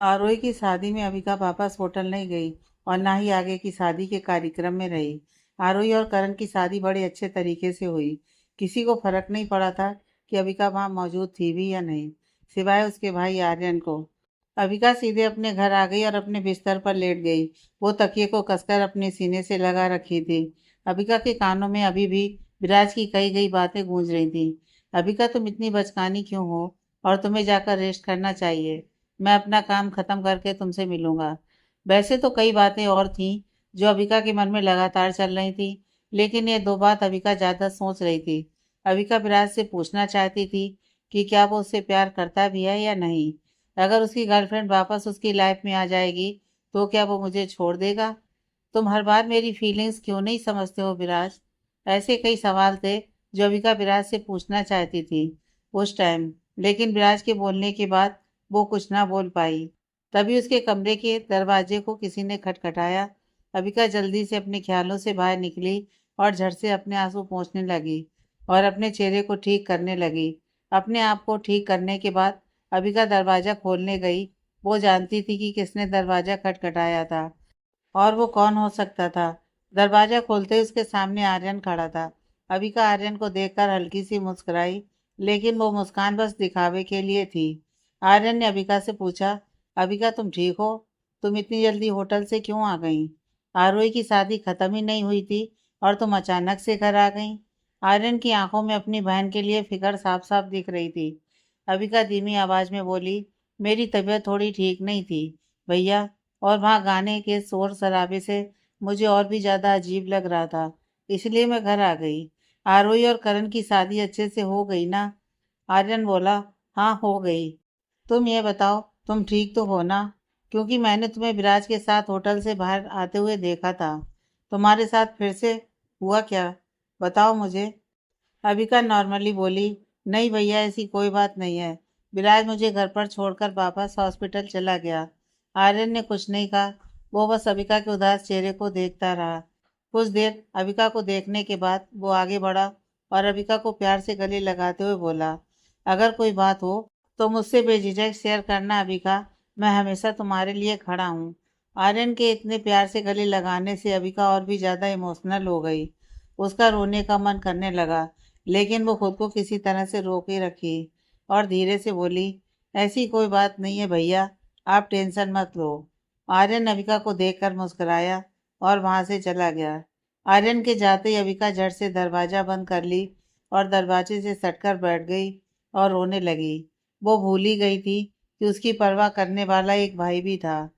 आरोही की शादी में अविका वापस होटल नहीं गई और ना ही आगे की शादी के कार्यक्रम में रही। आरोही और करण की शादी बड़े अच्छे तरीके से हुई। किसी को फर्क नहीं पड़ा था कि अविका वहां मौजूद थी भी या नहीं, सिवाय उसके भाई आर्यन को। अविका सीधे अपने घर आ गई और अपने बिस्तर पर लेट गई। वो तकिए को कसकर अपने सीने से लगा रखी थी। अविका के कानों में अभी भी विराज की कही गई बातें गूंज रही थी। अविका, तुम इतनी बचकानी क्यों हो? और तुम्हें जाकर रेस्ट करना चाहिए। मैं अपना काम खत्म करके तुमसे मिलूंगा। वैसे तो कई बातें और थीं जो अविका के मन में लगातार चल रही थी, लेकिन ये दो बात अविका ज्यादा सोच रही थी। अविका विराज से पूछना चाहती थी कि क्या वो उससे प्यार करता भी है या नहीं। अगर उसकी गर्लफ्रेंड वापस उसकी लाइफ में आ जाएगी तो क्या वो मुझे छोड़ देगा? तुम हर बार मेरी फीलिंग्स क्यों नहीं समझते हो विराज? ऐसे कई सवाल थे जो अविका विराज से पूछना चाहती थी उस टाइम। लेकिन विराज के बोलने के बाद वो कुछ ना बोल पाई। तभी उसके कमरे के दरवाजे को किसी ने खटखटाया। अबिका जल्दी से अपने ख्यालों से बाहर निकली और झट से अपने आंसू पोंछने लगी और अपने चेहरे को ठीक करने लगी। अपने आप को ठीक करने के बाद अबिका दरवाजा खोलने गई। वो जानती थी कि किसने दरवाजा खटखटाया था और वो कौन हो सकता था। दरवाजा खोलते ही उसके सामने आर्यन खड़ा था। अबिका आर्यन को देखकर हल्की सी मुस्कुराई, लेकिन वो मुस्कान बस दिखावे के लिए थी। आर्यन ने अबिका से पूछा, अबिका तुम ठीक हो? तुम इतनी जल्दी होटल से क्यों आ गई? आरोही की शादी खत्म ही नहीं हुई थी और तुम अचानक से घर आ गई। आर्यन की आंखों में अपनी बहन के लिए फिक्र साफ साफ दिख रही थी। अबिका धीमी आवाज में बोली, मेरी तबीयत थोड़ी ठीक नहीं थी भैया, और वहाँ गाने के शोर शराबे से मुझे और भी ज्यादा अजीब लग रहा था, इसलिए मैं घर आ गई। आरोही और करण की शादी अच्छे से हो गई ना? आर्यन बोला, हाँ हो गई। तुम ये बताओ, तुम ठीक तो हो ना? क्योंकि मैंने तुम्हें विराज के साथ होटल से बाहर आते हुए देखा था। तुम्हारे साथ फिर से हुआ क्या? बताओ मुझे। अबिका नॉर्मली बोली, नहीं भैया ऐसी कोई बात नहीं है। विराज मुझे घर पर छोड़कर वापस हॉस्पिटल चला गया। आर्यन ने कुछ नहीं कहा। वो बस अबिका के उदास चेहरे को देखता रहा। कुछ देर अबिका को देखने के बाद वो आगे बढ़ा और अबिका को प्यार से गले लगाते हुए बोला, अगर कोई बात हो तो मुझसे बेझिझक शेयर करना अबिका। मैं हमेशा तुम्हारे लिए खड़ा हूँ। आर्यन के इतने प्यार से गले लगाने से अबिका और भी ज्यादा इमोशनल हो गई। उसका रोने का मन करने लगा, लेकिन वो खुद को किसी तरह से रोके रखी और धीरे से बोली, ऐसी कोई बात नहीं है भैया, आप टेंशन मत लो। आर्यन अविका को देखकर मुस्कुराया और वहां से चला गया। आर्यन के जाते ही अविका झट से दरवाजा बंद कर ली और दरवाजे से सटकर बैठ गई और रोने लगी। वो भूल ही गई थी कि उसकी परवाह करने वाला एक भाई भी था।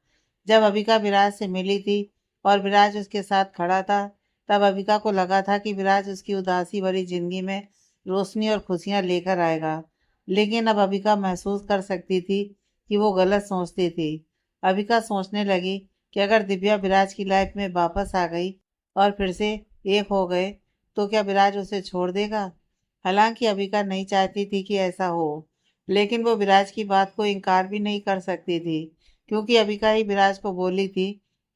जब अविका विराज से मिली थी और विराज उसके साथ खड़ा था, तब अविका को लगा था कि विराज उसकी उदासी भरी जिंदगी में रोशनी और खुशियां लेकर आएगा। लेकिन अब अविका महसूस कर सकती थी कि वो गलत सोचती थी। अविका सोचने लगी कि अगर दिव्या विराज की लाइफ में वापस आ गई और फिर से एक हो गए तो क्या विराज उसे छोड़ देगा? हालांकि अविका नहीं चाहती थी कि ऐसा हो, लेकिन वो विराज की बात को इनकार भी नहीं कर सकती थी, क्योंकि अविका ही विराज को बोली थी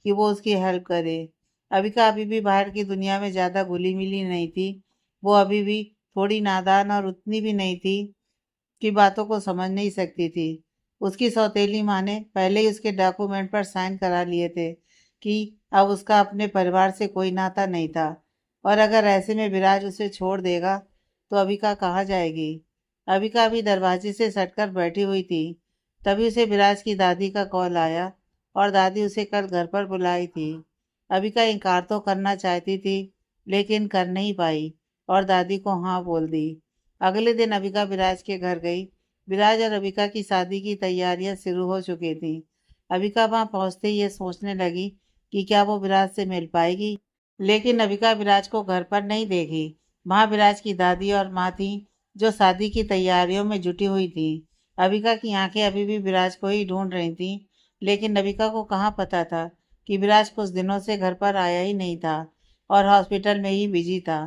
कि वो उसकी हेल्प करे। अविका अभी भी बाहर की दुनिया में ज़्यादा घुली मिली नहीं थी। वो अभी भी थोड़ी नादान और उतनी भी नहीं थी की बातों को समझ नहीं सकती थी। उसकी सौतेली माँ ने पहले ही उसके डॉक्यूमेंट पर साइन करा लिए थे कि अब उसका अपने परिवार से कोई नाता नहीं था, और अगर ऐसे में विराज उसे छोड़ देगा तो अबिका कहाँ जाएगी? अबिका अभी दरवाजे से सटकर बैठी हुई थी। तभी उसे विराज की दादी का कॉल आया और दादी उसे कल घर पर बुलाई थी। अबिका इनकार तो करना चाहती थी, लेकिन कर नहीं पाई और दादी को हाँ बोल दी। अगले दिन अबिका विराज के घर गई। विराज और अबिका की शादी की तैयारियां शुरू हो चुकी थी। अबिका वहां पहुंचते ही ये सोचने लगी कि क्या वो विराज से मिल पाएगी, लेकिन अबिका विराज को घर पर नहीं देखी। वहां विराज की दादी और माँ थी, जो शादी की तैयारियों में जुटी हुई थी। अबिका की आंखें अभी भी विराज को ही ढूंढ रही थी, लेकिन अबिका को कहाँ पता था कि विराज कुछ दिनों से घर पर आया ही नहीं था और हॉस्पिटल में ही बिजी था।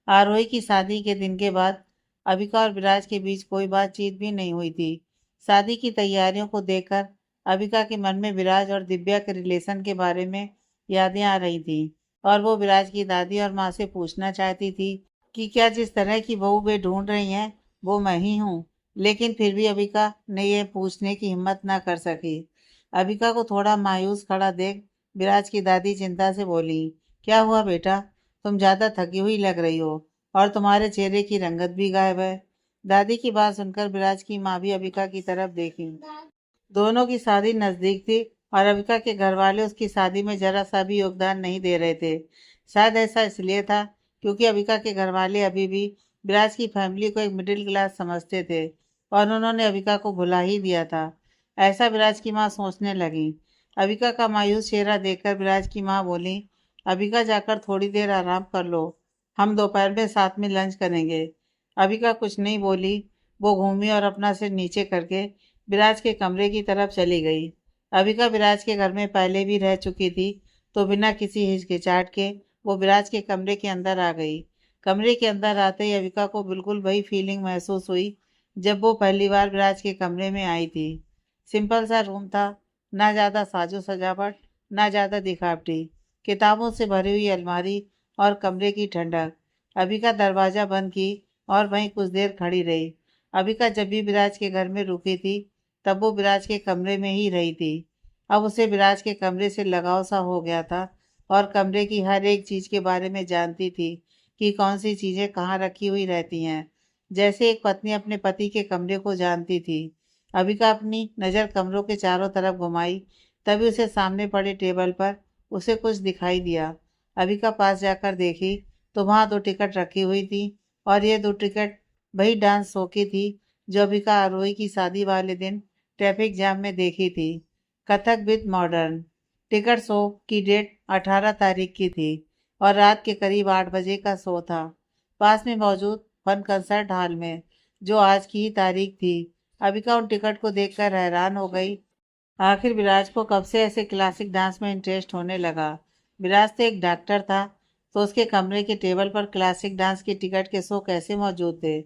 आरोही की शादी के दिन के बाद अबिका और विराज के बीच कोई बातचीत भी नहीं हुई थी। शादी की तैयारियों को देखकर अबिका के मन में विराज और दिव्या के रिलेशन के बारे में यादें आ रही थी, और वो विराज की दादी और माँ से पूछना चाहती थी कि क्या जिस तरह की बहू वे ढूंढ रही हैं वो मैं ही हूँ। लेकिन फिर भी अबिका ने ये पूछने की हिम्मत ना कर सकी। अबिका को थोड़ा मायूस खड़ा देख विराज की दादी चिंता से बोली, क्या हुआ बेटा? तुम ज्यादा थकी हुई लग रही हो और तुम्हारे चेहरे की रंगत भी गायब है। दादी की बात सुनकर विराज की माँ भी अबिका की तरफ देखी। दोनों की शादी नजदीक थी और अविका के घर वाले उसकी शादी में जरा सा भी योगदान नहीं दे रहे थे। शायद ऐसा इसलिए था क्योंकि अविका के घर वाले अभी भी विराज की फैमिली को एक मिडिल क्लास समझते थे और उन्होंने अविका को भुला ही दिया था। ऐसा विराज की माँ सोचने लगी। अविका का मायूस चेहरा देखकर विराज की माँ बोली, अविका जाकर थोड़ी देर आराम कर लो, हम दोपहर में साथ में लंच करेंगे। अविका कुछ नहीं बोली। वो घूमी और अपना सिर नीचे करके विराज के कमरे की तरफ चली गई। अविका विराज के घर में पहले भी रह चुकी थी, तो बिना किसी हिचकिचाहट के वो विराज के कमरे के अंदर आ गई। कमरे के अंदर आते ही अविका को बिल्कुल वही फीलिंग महसूस हुई जब वो पहली बार विराज के कमरे में आई थी। सिंपल सा रूम था, ना ज़्यादा साजो सजावट, ना ज़्यादा दिखावटी। किताबों से भरी हुई अलमारी और कमरे की ठंडक। अविका दरवाज़ा बंद की और वहीं कुछ देर खड़ी रही। अविका जब भी विराज के घर में रुकी थी तब वो विराज के कमरे में ही रही थी। अब उसे विराज के कमरे से लगाव सा हो गया था और कमरे की हर एक चीज़ के बारे में जानती थी कि कौन सी चीज़ें कहाँ रखी हुई रहती हैं। जैसे एक पत्नी अपने पति के कमरे को जानती थी। अबिका अपनी नज़र कमरों के चारों तरफ घुमाई, तभी उसे सामने पड़े टेबल पर उसे कुछ दिखाई दिया। अबिका पास जाकर देखी तो वहाँ 2 टिकट रखी हुई थी और ये 2 टिकट वही डांस शो की थी जो अबिका आरोही की शादी वाले दिन ट्रैफिक जाम में देखी थी। Kathak with modern. Ticket show की डेट 18 तारीख की थी और रात के करीब 8 बजे का शो था। पास में मौजूद फन कंसर्ट हॉल में, जो आज की ही तारीख थी। अबिका उन टिकट को देखकर हैरान हो गई। आखिर विराज को कब से ऐसे क्लासिक डांस में इंटरेस्ट होने लगा? विराज तो एक डॉक्टर था, तो उसके कमरे के टेबल पर क्लासिक डांस के टिकट के शो कैसे मौजूद थे?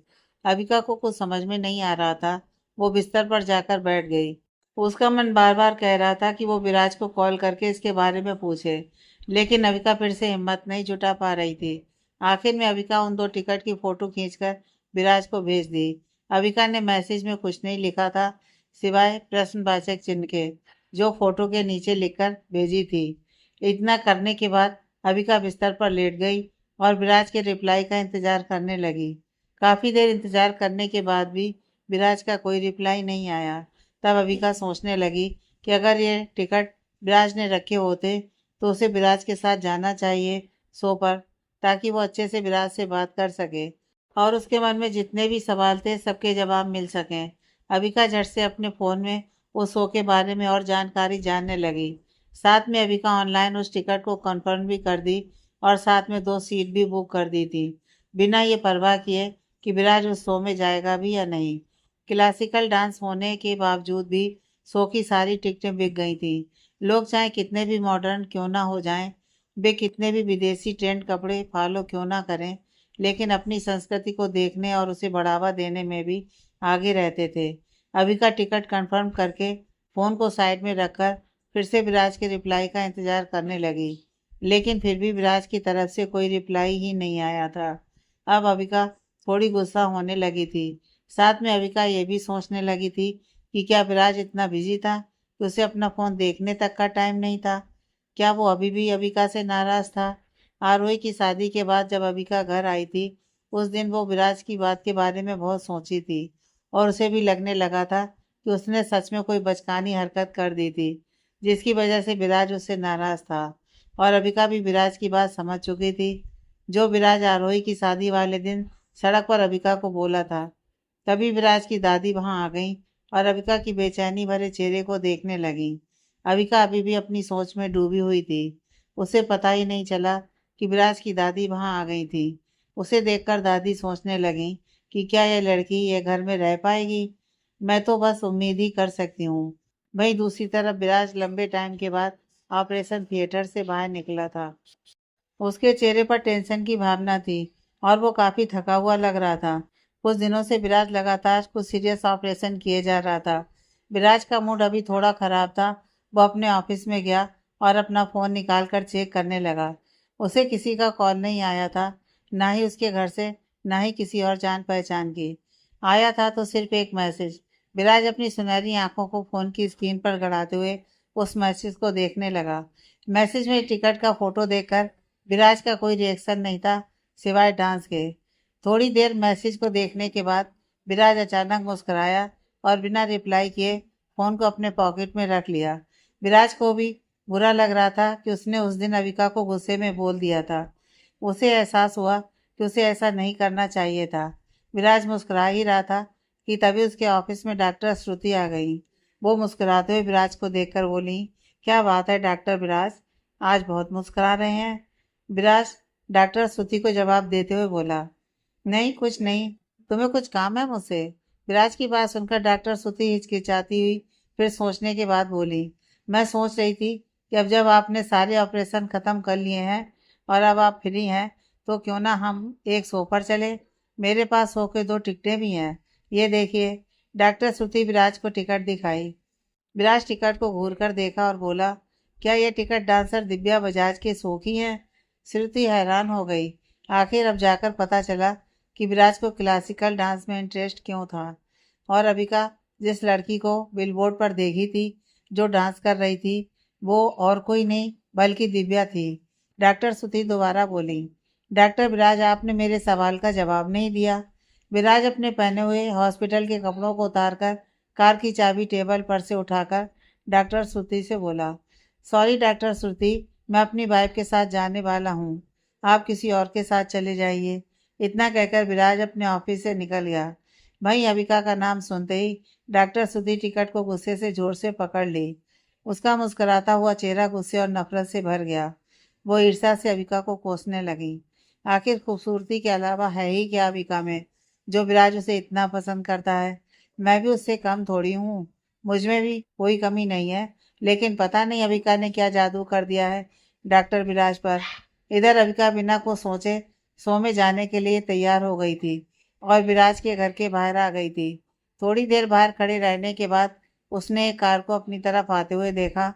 अबिका को कुछ समझ में नहीं आ रहा था। वो बिस्तर पर जाकर बैठ गई। उसका मन बार बार कह रहा था कि वो विराज को कॉल करके इसके बारे में पूछे, लेकिन अबिका फिर से हिम्मत नहीं जुटा पा रही थी। आखिर में अबिका उन 2 टिकट की फोटो खींचकर विराज को भेज दी। अबिका ने मैसेज में कुछ नहीं लिखा था सिवाय प्रश्नवाचक चिन्ह के, जो फोटो के नीचे लिखकर भेजी थी। इतना करने के बाद अबिका बिस्तर पर लेट गई और विराज के रिप्लाई का इंतजार करने लगी। काफी देर इंतजार करने के बाद भी विराज का कोई रिप्लाई नहीं आया। तब अबिका सोचने लगी कि अगर ये टिकट विराज ने रखे होते तो उसे विराज के साथ जाना चाहिए शो पर, ताकि वो अच्छे से विराज से बात कर सके और उसके मन में जितने भी सवाल थे सबके जवाब मिल सकें। अबिका झट से अपने फ़ोन में उस शो के बारे में और जानकारी जानने लगी। साथ में अबिका ऑनलाइन उस टिकट को कंफर्म भी कर दी और साथ में 2 सीट भी बुक कर दी थी, बिना ये परवाह किए कि विराज उस शो में जाएगा भी या नहीं। क्लासिकल डांस होने के बावजूद भी शो की सारी टिकटें बिक गई थी। लोग चाहे कितने भी मॉडर्न क्यों ना हो जाएं, वे कितने भी विदेशी ट्रेंड कपड़े फॉलो क्यों ना करें, लेकिन अपनी संस्कृति को देखने और उसे बढ़ावा देने में भी आगे रहते थे। अभी का टिकट कंफर्म करके फ़ोन को साइड में रखकर फिर से विराज के रिप्लाई का इंतज़ार करने लगी, लेकिन फिर भी विराज की तरफ से कोई रिप्लाई ही नहीं आया था। अब अबिका थोड़ी गुस्सा होने लगी थी। साथ में अबिका ये भी सोचने लगी थी कि क्या विराज इतना बिजी था कि उसे अपना फ़ोन देखने तक का टाइम नहीं था? क्या वो अभी भी अबिका से नाराज़ था? आरोही की शादी के बाद जब अबिका घर आई थी, उस दिन वो विराज की बात के बारे में बहुत सोची थी और उसे भी लगने लगा था कि उसने सच में कोई बचकानी हरकत कर दी थी, जिसकी वजह से विराज उससे नाराज़ था। और अबिका भी विराज की बात समझ चुकी थी, जो विराज आरोही की शादी वाले दिन सड़क पर अबिका को बोला था। तभी विराज की दादी वहां आ गई और अबिका की बेचैनी भरे चेहरे को देखने लगी। अबिका अभी भी अपनी सोच में डूबी हुई थी। उसे पता ही नहीं चला कि विराज की दादी वहां आ गई थी। उसे देखकर दादी सोचने लगी कि क्या यह लड़की ये घर में रह पाएगी? मैं तो बस उम्मीद ही कर सकती हूँ। वहीं दूसरी तरफ विराज लंबे टाइम के बाद ऑपरेशन थिएटर से बाहर निकला था। उसके चेहरे पर टेंशन की भावना थी और वो काफी थका हुआ लग रहा था। कुछ दिनों से विराज लगातार कुछ सीरियस ऑपरेशन किए जा रहा था। विराज का मूड अभी थोड़ा खराब था। वो अपने ऑफिस में गया और अपना फोन निकाल कर चेक करने लगा। उसे किसी का कॉल नहीं आया था, ना ही उसके घर से, ना ही किसी और जान पहचान की। आया था तो सिर्फ एक मैसेज। विराज अपनी सुनहरी आंखों को फोन की स्क्रीन पर गड़ाते हुए उस मैसेज को देखने लगा। मैसेज में टिकट का फोटो देखकर विराज का कोई रिएक्शन नहीं था सिवाय डांस के। थोड़ी देर मैसेज को देखने के बाद विराज अचानक मुस्कुराया और बिना रिप्लाई किए फोन को अपने पॉकेट में रख लिया। विराज को भी बुरा लग रहा था कि उसने उस दिन अविका को गुस्से में बोल दिया था। उसे एहसास हुआ कि उसे ऐसा नहीं करना चाहिए था। विराज मुस्कुरा ही रहा था कि तभी उसके ऑफिस में डॉक्टर श्रुति आ गई। वो मुस्कुराते हुए विराज को देखकर बोली, क्या बात है डॉक्टर विराज, आज बहुत मुस्कुरा रहे हैं। विराज डॉक्टर श्रुति को जवाब देते हुए बोला, नहीं कुछ नहीं, तुम्हें कुछ काम है मुझसे। विराज की बात सुनकर डॉक्टर श्रुति हिचकिचाती हुई फिर सोचने के बाद बोली, मैं सोच रही थी कि अब जब आपने सारे ऑपरेशन ख़त्म कर लिए हैं और अब आप फ्री हैं तो क्यों ना हम एक शो पर चले। मेरे पास शो के 2 टिकटें भी हैं, ये देखिए। डॉक्टर श्रुति विराज को टिकट दिखाई। विराज टिकट को घूर कर देखा और बोला, क्या ये टिकट डांसर दिव्या बजाज के शो की हैं। श्रुति हैरान हो गई। आखिर अब जाकर पता चला कि विराज को क्लासिकल डांस में इंटरेस्ट क्यों था। और अबिका जिस लड़की को बिलबोर्ड पर देखी थी जो डांस कर रही थी, वो और कोई नहीं बल्कि दिव्या थी। डॉक्टर श्रुति दोबारा बोली, डॉक्टर विराज आपने मेरे सवाल का जवाब नहीं दिया। विराज अपने पहने हुए हॉस्पिटल के कपड़ों को उतारकर कार की चाबी टेबल पर से उठाकर डॉक्टर श्रुति से बोला, सॉरी डॉक्टर श्रुति, मैं अपनी वाइफ के साथ जाने वाला हूँ, आप किसी और के साथ चले जाइए। इतना कहकर विराज अपने ऑफिस से निकल गया। वहीं अबिका का नाम सुनते ही डॉक्टर श्रुति टिकट को गुस्से से जोर से पकड़ ली। उसका मुस्कुराता हुआ चेहरा गुस्से और नफरत से भर गया। वो ईर्ष्या से अबिका को कोसने लगी। आखिर खूबसूरती के अलावा है ही क्या अबिका में जो विराज उसे इतना पसंद करता है। मैं भी उससे कम थोड़ी हूँ, मुझ में भी कोई कमी नहीं है, लेकिन पता नहीं अबिका ने क्या जादू कर दिया है डॉक्टर विराज पर। इधर अबिका बिना को सोचे शो में जाने के लिए तैयार हो गई थी और विराज के घर के बाहर आ गई थी। थोड़ी देर बाहर खड़े रहने के बाद उसने एक कार को अपनी तरफ आते हुए देखा।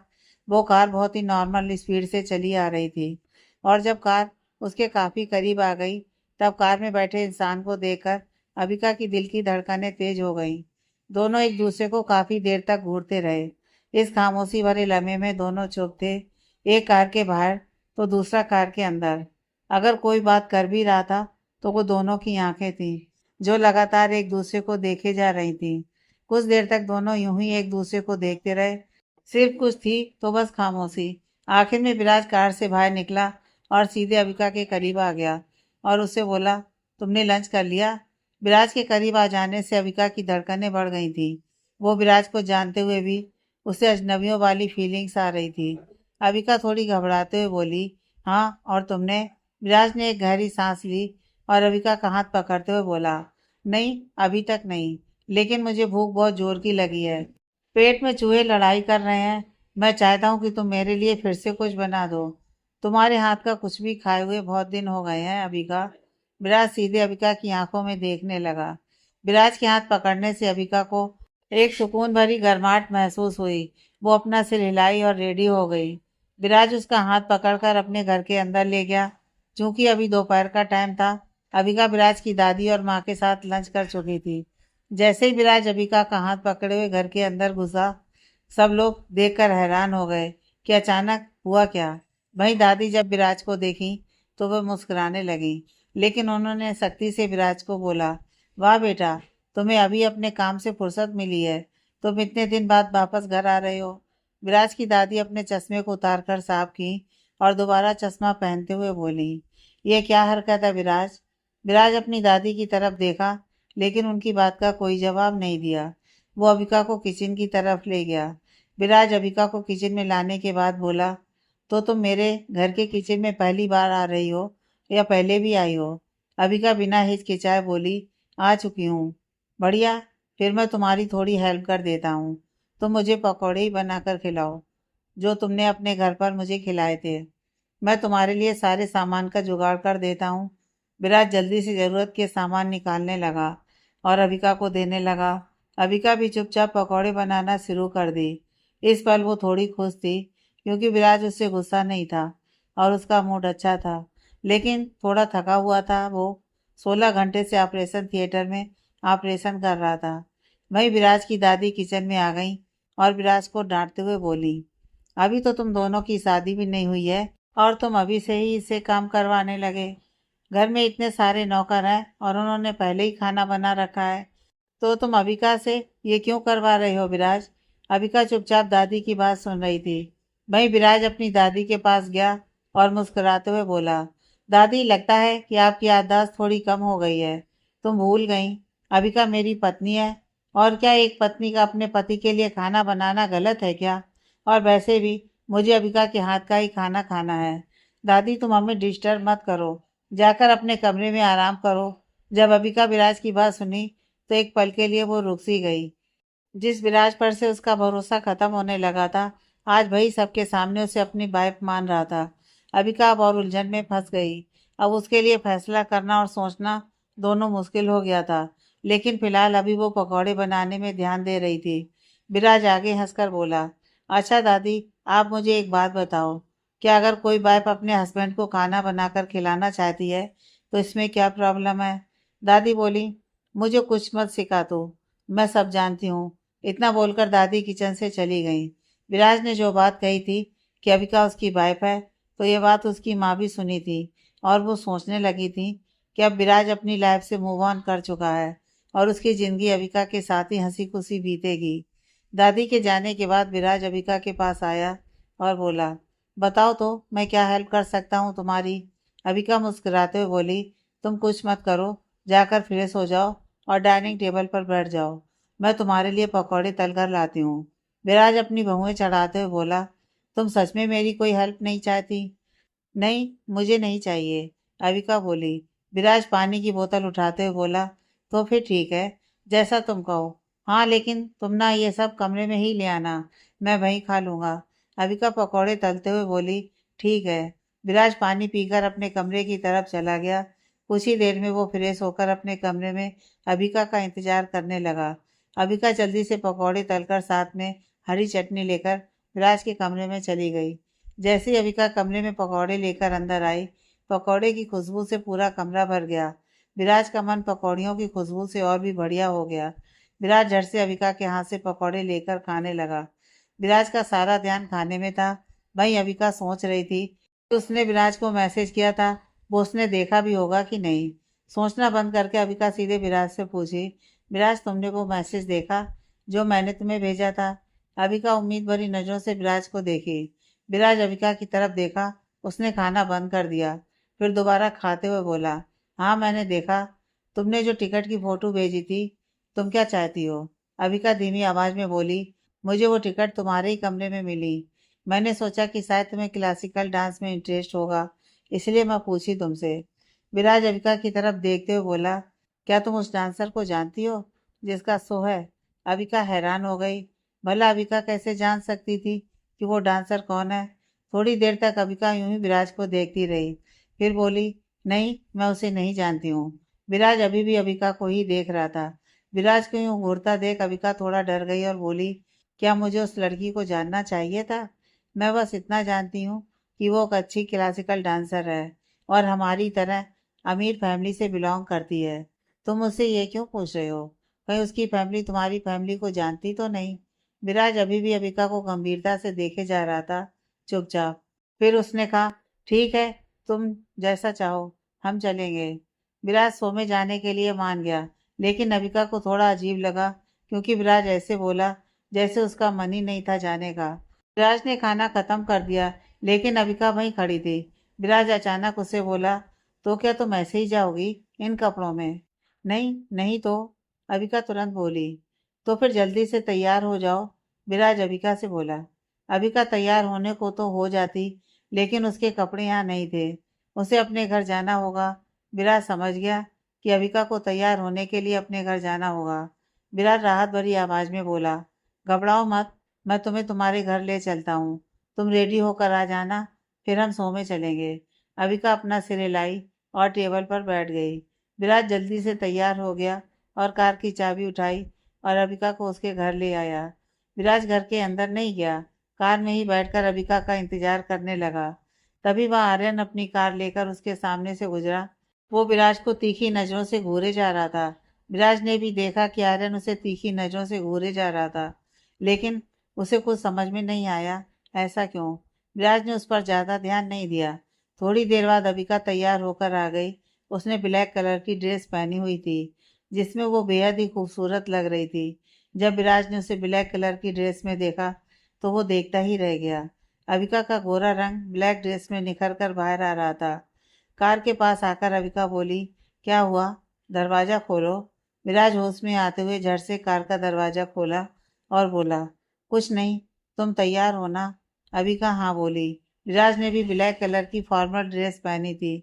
वो कार बहुत ही नॉर्मल स्पीड से चली आ रही थी और जब कार उसके काफ़ी करीब आ गई तब कार में बैठे इंसान को देखकर अबिका की दिल की धड़कनें तेज हो गईं। दोनों एक दूसरे को काफ़ी देर तक घूरते रहे। इस खामोशी भरे लम्हे में दोनों चुप थे, एक कार के बाहर तो दूसरा कार के अंदर। अगर कोई बात कर भी रहा था तो वो दोनों की आंखें थीं जो लगातार एक दूसरे को देखे जा रही थीं। कुछ देर तक दोनों यूं ही एक दूसरे को देखते रहे। सिर्फ कुछ थी तो बस खामोशी। आखिर में विराज कार से बाहर निकला और सीधे अबिका के करीब आ गया और उससे बोला, तुमने लंच कर लिया। विराज के करीब आ जाने से अबिका की धड़कनें बढ़ गई थी। वो विराज को जानते हुए भी उसे अजनबियों वाली फीलिंग्स आ रही थी। अबिका थोड़ी घबराते हुए बोली, हाँ और तुमने। विराज ने एक गहरी सांस ली और अबिका का हाथ पकड़ते हुए बोला, नहीं अभी तक नहीं, लेकिन मुझे भूख बहुत जोर की लगी है। पेट में चूहे लड़ाई कर रहे हैं। मैं चाहता हूँ कि तुम मेरे लिए फिर से कुछ बना दो। तुम्हारे हाथ का कुछ भी खाए हुए बहुत दिन हो गए हैं अबिका। विराज सीधे अबिका की आंखों में देखने लगा। विराज के हाथ पकड़ने से अबिका को एक सुकून भरी गर्माहट महसूस हुई। वो अपना सिर हिलाई और रेडी हो गई। विराज उसका हाथ पकड़कर अपने घर के अंदर ले गया। चूंकि अभी दोपहर का टाइम था, अबिका विराज की दादी और माँ के साथ लंच कर चुकी थी। जैसे ही विराज अबिका का हाथ पकड़े हुए घर के अंदर घुसा, सब लोग देखकर हैरान हो गए कि अचानक हुआ क्या। वहीं दादी जब विराज को देखी तो वह मुस्कुराने लगी, लेकिन उन्होंने सख्ती से विराज को बोला, वाह बेटा, तुम्हें अभी अपने काम से फुर्सत मिली है, तुम इतने दिन बाद वापस घर आ रहे हो। विराज की दादी अपने चश्मे को उतार कर साफ की और दोबारा चश्मा पहनते हुए बोली, ये क्या हरकत है विराज। विराज अपनी दादी की तरफ देखा, लेकिन उनकी बात का कोई जवाब नहीं दिया। वो अबिका को किचन की तरफ ले गया। विराज अबिका को किचन में लाने के बाद बोला, तो तुम मेरे घर के किचन में पहली बार आ रही हो या पहले भी आई हो। अबिका बिना हिचकिचाए बोली, आ चुकी हूँ। बढ़िया, फिर मैं तुम्हारी थोड़ी हेल्प कर देता हूँ। तुम मुझे पकौड़े ही बनाकर खिलाओ जो तुमने अपने घर पर मुझे खिलाए थे। मैं तुम्हारे लिए सारे सामान का जुगाड़ कर देता हूँ। विराज जल्दी से ज़रूरत के सामान निकालने लगा और अबिका को देने लगा। अबिका भी चुपचाप पकौड़े बनाना शुरू कर दी। इस पल वो थोड़ी खुश थी क्योंकि विराज उससे गुस्सा नहीं था और उसका मूड अच्छा था, लेकिन थोड़ा थका हुआ था। वो 16 घंटे से ऑपरेशन थिएटर में ऑपरेशन कर रहा था। वहीं विराज की दादी किचन में आ गई और विराज को डांटते हुए बोली, अभी तो तुम दोनों की शादी भी नहीं हुई है और तुम अभी से ही इसे काम करवाने लगे। घर में इतने सारे नौकर हैं और उन्होंने पहले ही खाना बना रखा है, तो तुम अबिका से ये क्यों करवा रहे हो विराज? अबिका चुपचाप दादी की बात सुन रही थी। वहीं विराज अपनी दादी के पास गया और मुस्कुराते हुए बोला, दादी लगता है कि आपकी याददाश्त थोड़ी कम हो गई है। तुम भूल गई, अबिका मेरी पत्नी है। और क्या एक पत्नी का अपने पति के लिए खाना बनाना गलत है क्या? और वैसे भी मुझे अबिका के हाथ का ही खाना खाना है। दादी तुम हमें डिस्टर्ब मत करो, जाकर अपने कमरे में आराम करो। जब अबिका विराज की बात सुनी तो एक पल के लिए वो रुक सी गई। जिस विराज पर से उसका भरोसा खत्म होने लगा था, आज वही सबके सामने उसे अपनी वाइफ मान रहा था। अबिका अब और उलझन में फंस गई। अब उसके लिए फैसला करना और सोचना दोनों मुश्किल हो गया था। लेकिन फिलहाल अभी वो पकौड़े बनाने में ध्यान दे रही थी। विराज आगे हंसकर बोला, अच्छा दादी, आप मुझे एक बात बताओ, क्या अगर कोई वाइफ अपने हस्बैंड को खाना बनाकर खिलाना चाहती है तो इसमें क्या प्रॉब्लम है? दादी बोली, मुझे कुछ मत सिखा तू, मैं सब जानती हूँ। इतना बोलकर दादी किचन से चली गई। विराज ने जो बात कही थी कि अबिका उसकी वाइफ है, तो ये बात उसकी माँ भी सुनी थी और वो सोचने लगी थी कि अब विराज अपनी लाइफ से मूव ऑन कर चुका है और उसकी ज़िंदगी अबिका के साथ ही हंसी खुशी बीतेगी। दादी के जाने के बाद विराज अबिका के पास आया और बोला, बताओ तो मैं क्या हेल्प कर सकता हूँ तुम्हारी? अबिका मुस्कुराते हुए बोली, तुम कुछ मत करो, जाकर फ्रेश हो जाओ और डाइनिंग टेबल पर बैठ जाओ। मैं तुम्हारे लिए पकौड़े तल कर लाती हूँ। विराज अपनी भौहें चढ़ाते हुए बोला, तुम सच में मेरी कोई हेल्प नहीं चाहती? नहीं, मुझे नहीं चाहिए, अविका बोली। विराज पानी की बोतल उठाते हुए बोला, तो फिर ठीक है, जैसा तुम कहो। हाँ लेकिन तुम ना ये सब कमरे में ही ले आना, मैं वहीं खा लूँगा। अविका पकौड़े तलते हुए बोली, ठीक है। विराज पानी पीकर अपने कमरे की तरफ चला गया। कुछ ही देर में वो फ्रेश होकर अपने कमरे में अविका का इंतजार करने लगा। अविका जल्दी से पकौड़े तलकर साथ में हरी चटनी लेकर विराज के कमरे में चली गई। जैसे ही अविका कमरे में पकौड़े लेकर अंदर आई, पकौड़े की खुशबू से पूरा कमरा भर गया। विराज का मन पकौड़ियों की खुशबू से और भी बढ़िया हो गया। विराज झट से अविका के हाथ से पकौड़े लेकर खाने लगा। विराज का सारा ध्यान खाने में था। वहीं अविका सोच रही थी कि उसने विराज को मैसेज किया था, वो उसने देखा भी होगा कि नहीं। सोचना बंद करके अविका सीधे विराज से पूछी, विराज तुमने वो मैसेज देखा जो मैंने तुम्हें भेजा था? अविका उम्मीद भरी नज़रों से विराज को देखी। विराज अविका की तरफ देखा। उसने खाना बंद कर दिया, फिर दोबारा खाते हुए बोला, हाँ मैंने देखा, तुमने जो टिकट की फ़ोटो भेजी थी। तुम क्या चाहती हो? अविका धीमी आवाज़ में बोली, मुझे वो टिकट तुम्हारे ही कमरे में मिली। मैंने सोचा कि शायद तुम्हें क्लासिकल डांस में इंटरेस्ट होगा, इसलिए मैं पूछी तुमसे। विराज अविका की तरफ देखते हुए बोला, क्या तुम उस डांसर को जानती हो जिसका शो है? अविका हैरान हो गई। भला अविका कैसे जान सकती थी कि वो डांसर कौन है? थोड़ी देर तक अबिका यूं ही विराज को देखती रही, फिर बोली, नहीं मैं उसे नहीं जानती हूँ। विराज अभी भी अबिका को ही देख रहा था। विराज को यूं घूरता देख अबिका थोड़ा डर गई और बोली, क्या मुझे उस लड़की को जानना चाहिए था? मैं बस इतना जानती हूँ कि वो एक अच्छी क्लासिकल डांसर है और हमारी तरह अमीर फैमिली से बिलोंग करती है। तुम मुझसे ये क्यों पूछ रहे हो? कहीं उसकी फैमिली तुम्हारी फैमिली को जानती तो नहीं? विराज अभी भी अबिका को गंभीरता से देखे जा रहा था, चुपचाप। फिर उसने कहा, ठीक है, तुम जैसा चाहो, हम चलेंगे। विराज सो में जाने के लिए मान गया, लेकिन अबिका को थोड़ा अजीब लगा क्योंकि विराज ऐसे बोला जैसे उसका मन ही नहीं था जाने का। विराज ने खाना खत्म कर दिया, लेकिन अबिका वहीं खड़ी थी। विराज अचानक उससे बोला, तो क्या तुम ऐसे ही जाओगी इन कपड़ों में? नहीं नहीं तो, अबिका तुरंत बोली। तो फिर जल्दी से तैयार हो जाओ, विराज अबिका से बोला। अबिका तैयार होने को तो हो जाती, लेकिन उसके कपड़े यहाँ नहीं थे। उसे अपने घर जाना होगा। विराज समझ गया कि अबिका को तैयार होने के लिए अपने घर जाना होगा। विराज राहत भरी आवाज में बोला, घबराओ मत, मैं तुम्हें तुम्हारे घर ले चलता हूँ। तुम रेडी होकर आ जाना, फिर हम सो में चलेंगे। अबिका अपना सिर हिलाई और टेबल पर बैठ गई। विराज जल्दी से तैयार हो गया और कार की चाबी उठाई और अबिका को उसके घर ले आया। विराज घर के अंदर नहीं गया, कार में ही बैठकर अबिका का इंतजार करने लगा। तभी वह आर्यन अपनी कार लेकर उसके सामने से गुजरा। वो विराज को तीखी नजरों से घूरे जा रहा था। विराज ने भी देखा कि आर्यन उसे तीखी नजरों से घूरे जा रहा था, लेकिन उसे कुछ समझ में नहीं आया ऐसा क्यों? विराज ने उस पर ज्यादा ध्यान नहीं दिया। थोड़ी देर बाद अबिका तैयार होकर आ गई। उसने ब्लैक कलर की ड्रेस पहनी हुई थी जिसमें वो बेहद ही खूबसूरत लग रही थी। जब विराज ने उसे ब्लैक कलर की ड्रेस में देखा तो वो देखता ही रह गया। अबिका का गोरा रंग ब्लैक ड्रेस में निखर कर बाहर आ रहा था। कार के पास आकर अबिका बोली, क्या हुआ? दरवाज़ा खोलो। विराज होश में आते हुए झट से कार का दरवाज़ा खोला और बोला, कुछ नहीं, तुम तैयार हो ना? अबिका हाँ बोली। विराज ने भी ब्लैक कलर की फॉर्मल ड्रेस पहनी थी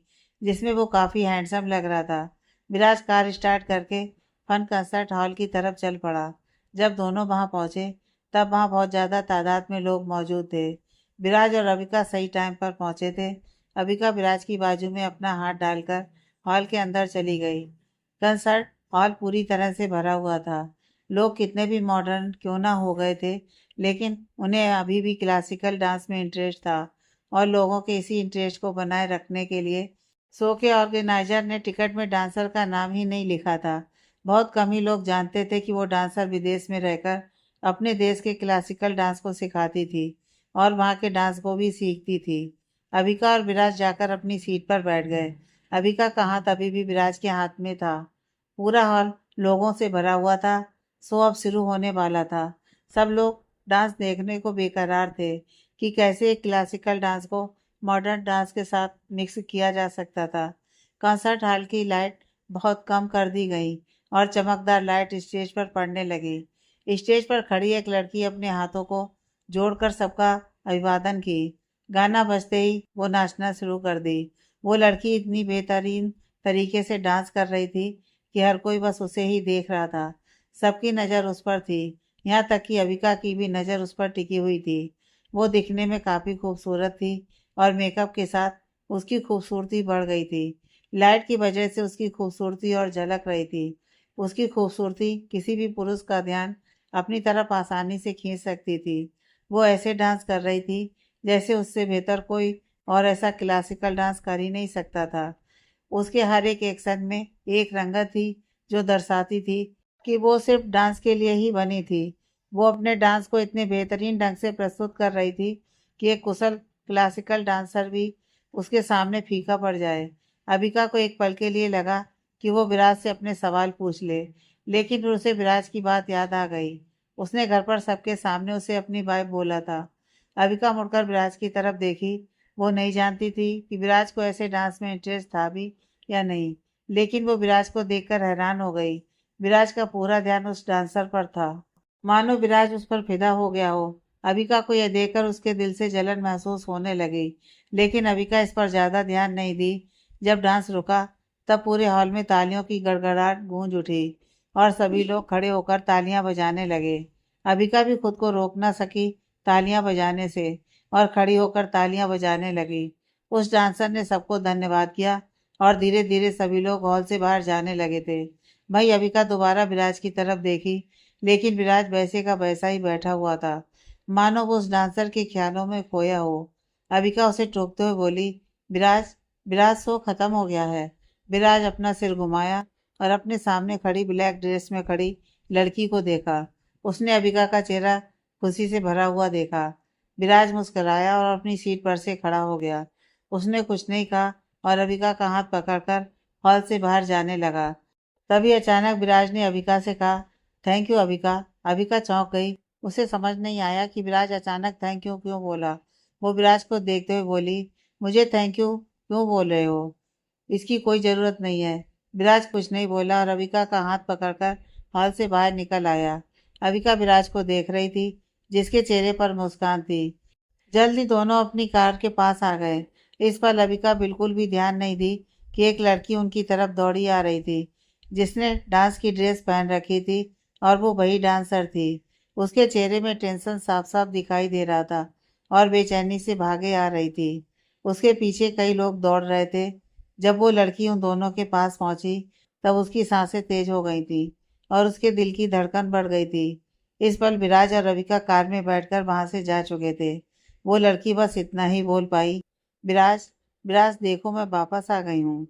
जिसमें वो काफ़ी हैंडसम लग रहा था। विराज कार स्टार्ट करके फन कंसर्ट हॉल की तरफ चल पड़ा। जब दोनों वहां पहुंचे तब वहां बहुत ज़्यादा तादाद में लोग मौजूद थे। विराज और अबिका सही टाइम पर पहुंचे थे। अबिका विराज की बाजू में अपना हाथ डालकर हॉल के अंदर चली गई। कंसर्ट हॉल पूरी तरह से भरा हुआ था। लोग कितने भी मॉडर्न क्यों ना हो गए थे, लेकिन उन्हें अभी भी क्लासिकल डांस में इंटरेस्ट था और लोगों के इसी इंटरेस्ट को बनाए रखने के लिए शो के ऑर्गेनाइजर ने टिकट में डांसर का नाम ही नहीं लिखा था। बहुत कम ही लोग जानते थे कि वो डांसर विदेश में रहकर अपने देश के क्लासिकल डांस को सिखाती थी और वहाँ के डांस को भी सीखती थी। अबिका और विराज जाकर अपनी सीट पर बैठ गए। अबिका का हाथ अभी भी विराज के हाथ में था। पूरा हॉल लोगों से भरा हुआ था। शो अब शुरू होने वाला था। सब लोग डांस देखने को बेकरार थे कि कैसे एक क्लासिकल डांस को मॉडर्न डांस के साथ मिक्स किया जा सकता था। कंसर्ट हॉल की लाइट बहुत कम कर दी गई और चमकदार लाइट स्टेज पर पड़ने लगी। स्टेज पर खड़ी एक लड़की अपने हाथों को जोड़कर सबका अभिवादन की। गाना बजते ही वो नाचना शुरू कर दी। वो लड़की इतनी बेहतरीन तरीके से डांस कर रही थी कि हर कोई बस उसे ही देख रहा था। सबकी नज़र उस पर थी, यहाँ तक कि अबिका की भी नज़र उस पर टिकी हुई थी। वो दिखने में काफ़ी खूबसूरत थी और मेकअप के साथ उसकी खूबसूरती बढ़ गई थी। लाइट की वजह से उसकी खूबसूरती और झलक रही थी। उसकी खूबसूरती किसी भी पुरुष का ध्यान अपनी तरफ आसानी से खींच सकती थी। वो ऐसे डांस कर रही थी जैसे उससे बेहतर कोई और ऐसा क्लासिकल डांस कर ही नहीं सकता था। उसके हर एक एक्शन में एक रंगत थी जो दर्शाती थी कि वो सिर्फ डांस के लिए ही बनी थी। वो अपने डांस को इतने बेहतरीन ढंग से प्रस्तुत कर रही थी कि एक कुशल क्लासिकल डांसर भी उसके सामने फीका पड़ जाए। अबिका को एक पल के लिए लगा कि वो विराज से अपने सवाल पूछ ले, लेकिन फिर उसे विराज की बात याद आ गई। उसने घर पर सबके सामने उसे अपनी बात बोला था। अबिका मुड़कर विराज की तरफ देखी। वो नहीं जानती थी कि विराज को ऐसे डांस में इंटरेस्ट था भी या नहीं, लेकिन वो विराज को देखकर हैरान हो गई। विराज का पूरा ध्यान उस डांसर पर था, मानो विराज उस पर फिदा हो गया हो। अबिका को यह देखकर उसके दिल से जलन महसूस होने लगी, लेकिन अबिका इस पर ज्यादा ध्यान नहीं दी। जब डांस रुका तब पूरे हॉल में तालियों की गड़गड़ाहट गूंज उठी और सभी लोग खड़े होकर तालियां बजाने लगे। अबिका भी खुद को रोक न सकी तालियां बजाने से और खड़ी होकर तालियां बजाने लगी। उस डांसर ने सबको धन्यवाद किया और धीरे धीरे सभी लोग हॉल से बाहर जाने लगे थे। भाई अबिका दोबारा विराज की तरफ देखी, लेकिन विराज वैसे का वैसा ही बैठा हुआ था, मानो वो उस डांसर के ख्यालों में खोया हो। अबिका उसे टोकते हुए बोली, विराज, विराज शो खत्म हो गया है। विराज अपना सिर घुमाया और अपने सामने खड़ी ब्लैक ड्रेस में खड़ी लड़की को देखा। उसने अबिका का चेहरा खुशी से भरा हुआ देखा। विराज मुस्कुराया और अपनी सीट पर से खड़ा हो गया। उसने कुछ नहीं कहा और अबिका का हाथ पकड़कर हॉल से बाहर जाने लगा। तभी अचानक विराज ने अबिका से कहा, थैंक यू अबिका। अबिका चौंक गई। उसे समझ नहीं आया कि विराज अचानक थैंक यू क्यों बोला। वो विराज को देखते हुए बोली, मुझे थैंक यू क्यों बोल रहे हो? इसकी कोई ज़रूरत नहीं है। विराज कुछ नहीं बोला और अबिका का हाथ पकड़कर हॉल से बाहर निकल आया। अबिका विराज को देख रही थी, जिसके चेहरे पर मुस्कान थी। जल्द ही दोनों अपनी कार के पास आ गए। इस पर अबिका बिल्कुल भी ध्यान नहीं दी कि एक लड़की उनकी तरफ दौड़ी आ रही थी, जिसने डांस की ड्रेस पहन रखी थी और वो वही डांसर थी। उसके चेहरे में टेंशन साफ साफ दिखाई दे रहा था और बेचैनी से भागे आ रही थी। उसके पीछे कई लोग दौड़ रहे थे। जब वो लड़की उन दोनों के पास पहुंची तब उसकी सांसें तेज हो गई थी और उसके दिल की धड़कन बढ़ गई थी। इस पल विराज और रविका कार में बैठकर वहां से जा चुके थे। वो लड़की बस इतना ही बोल पाई, विराज, विराज देखो मैं वापस आ गई हूँ।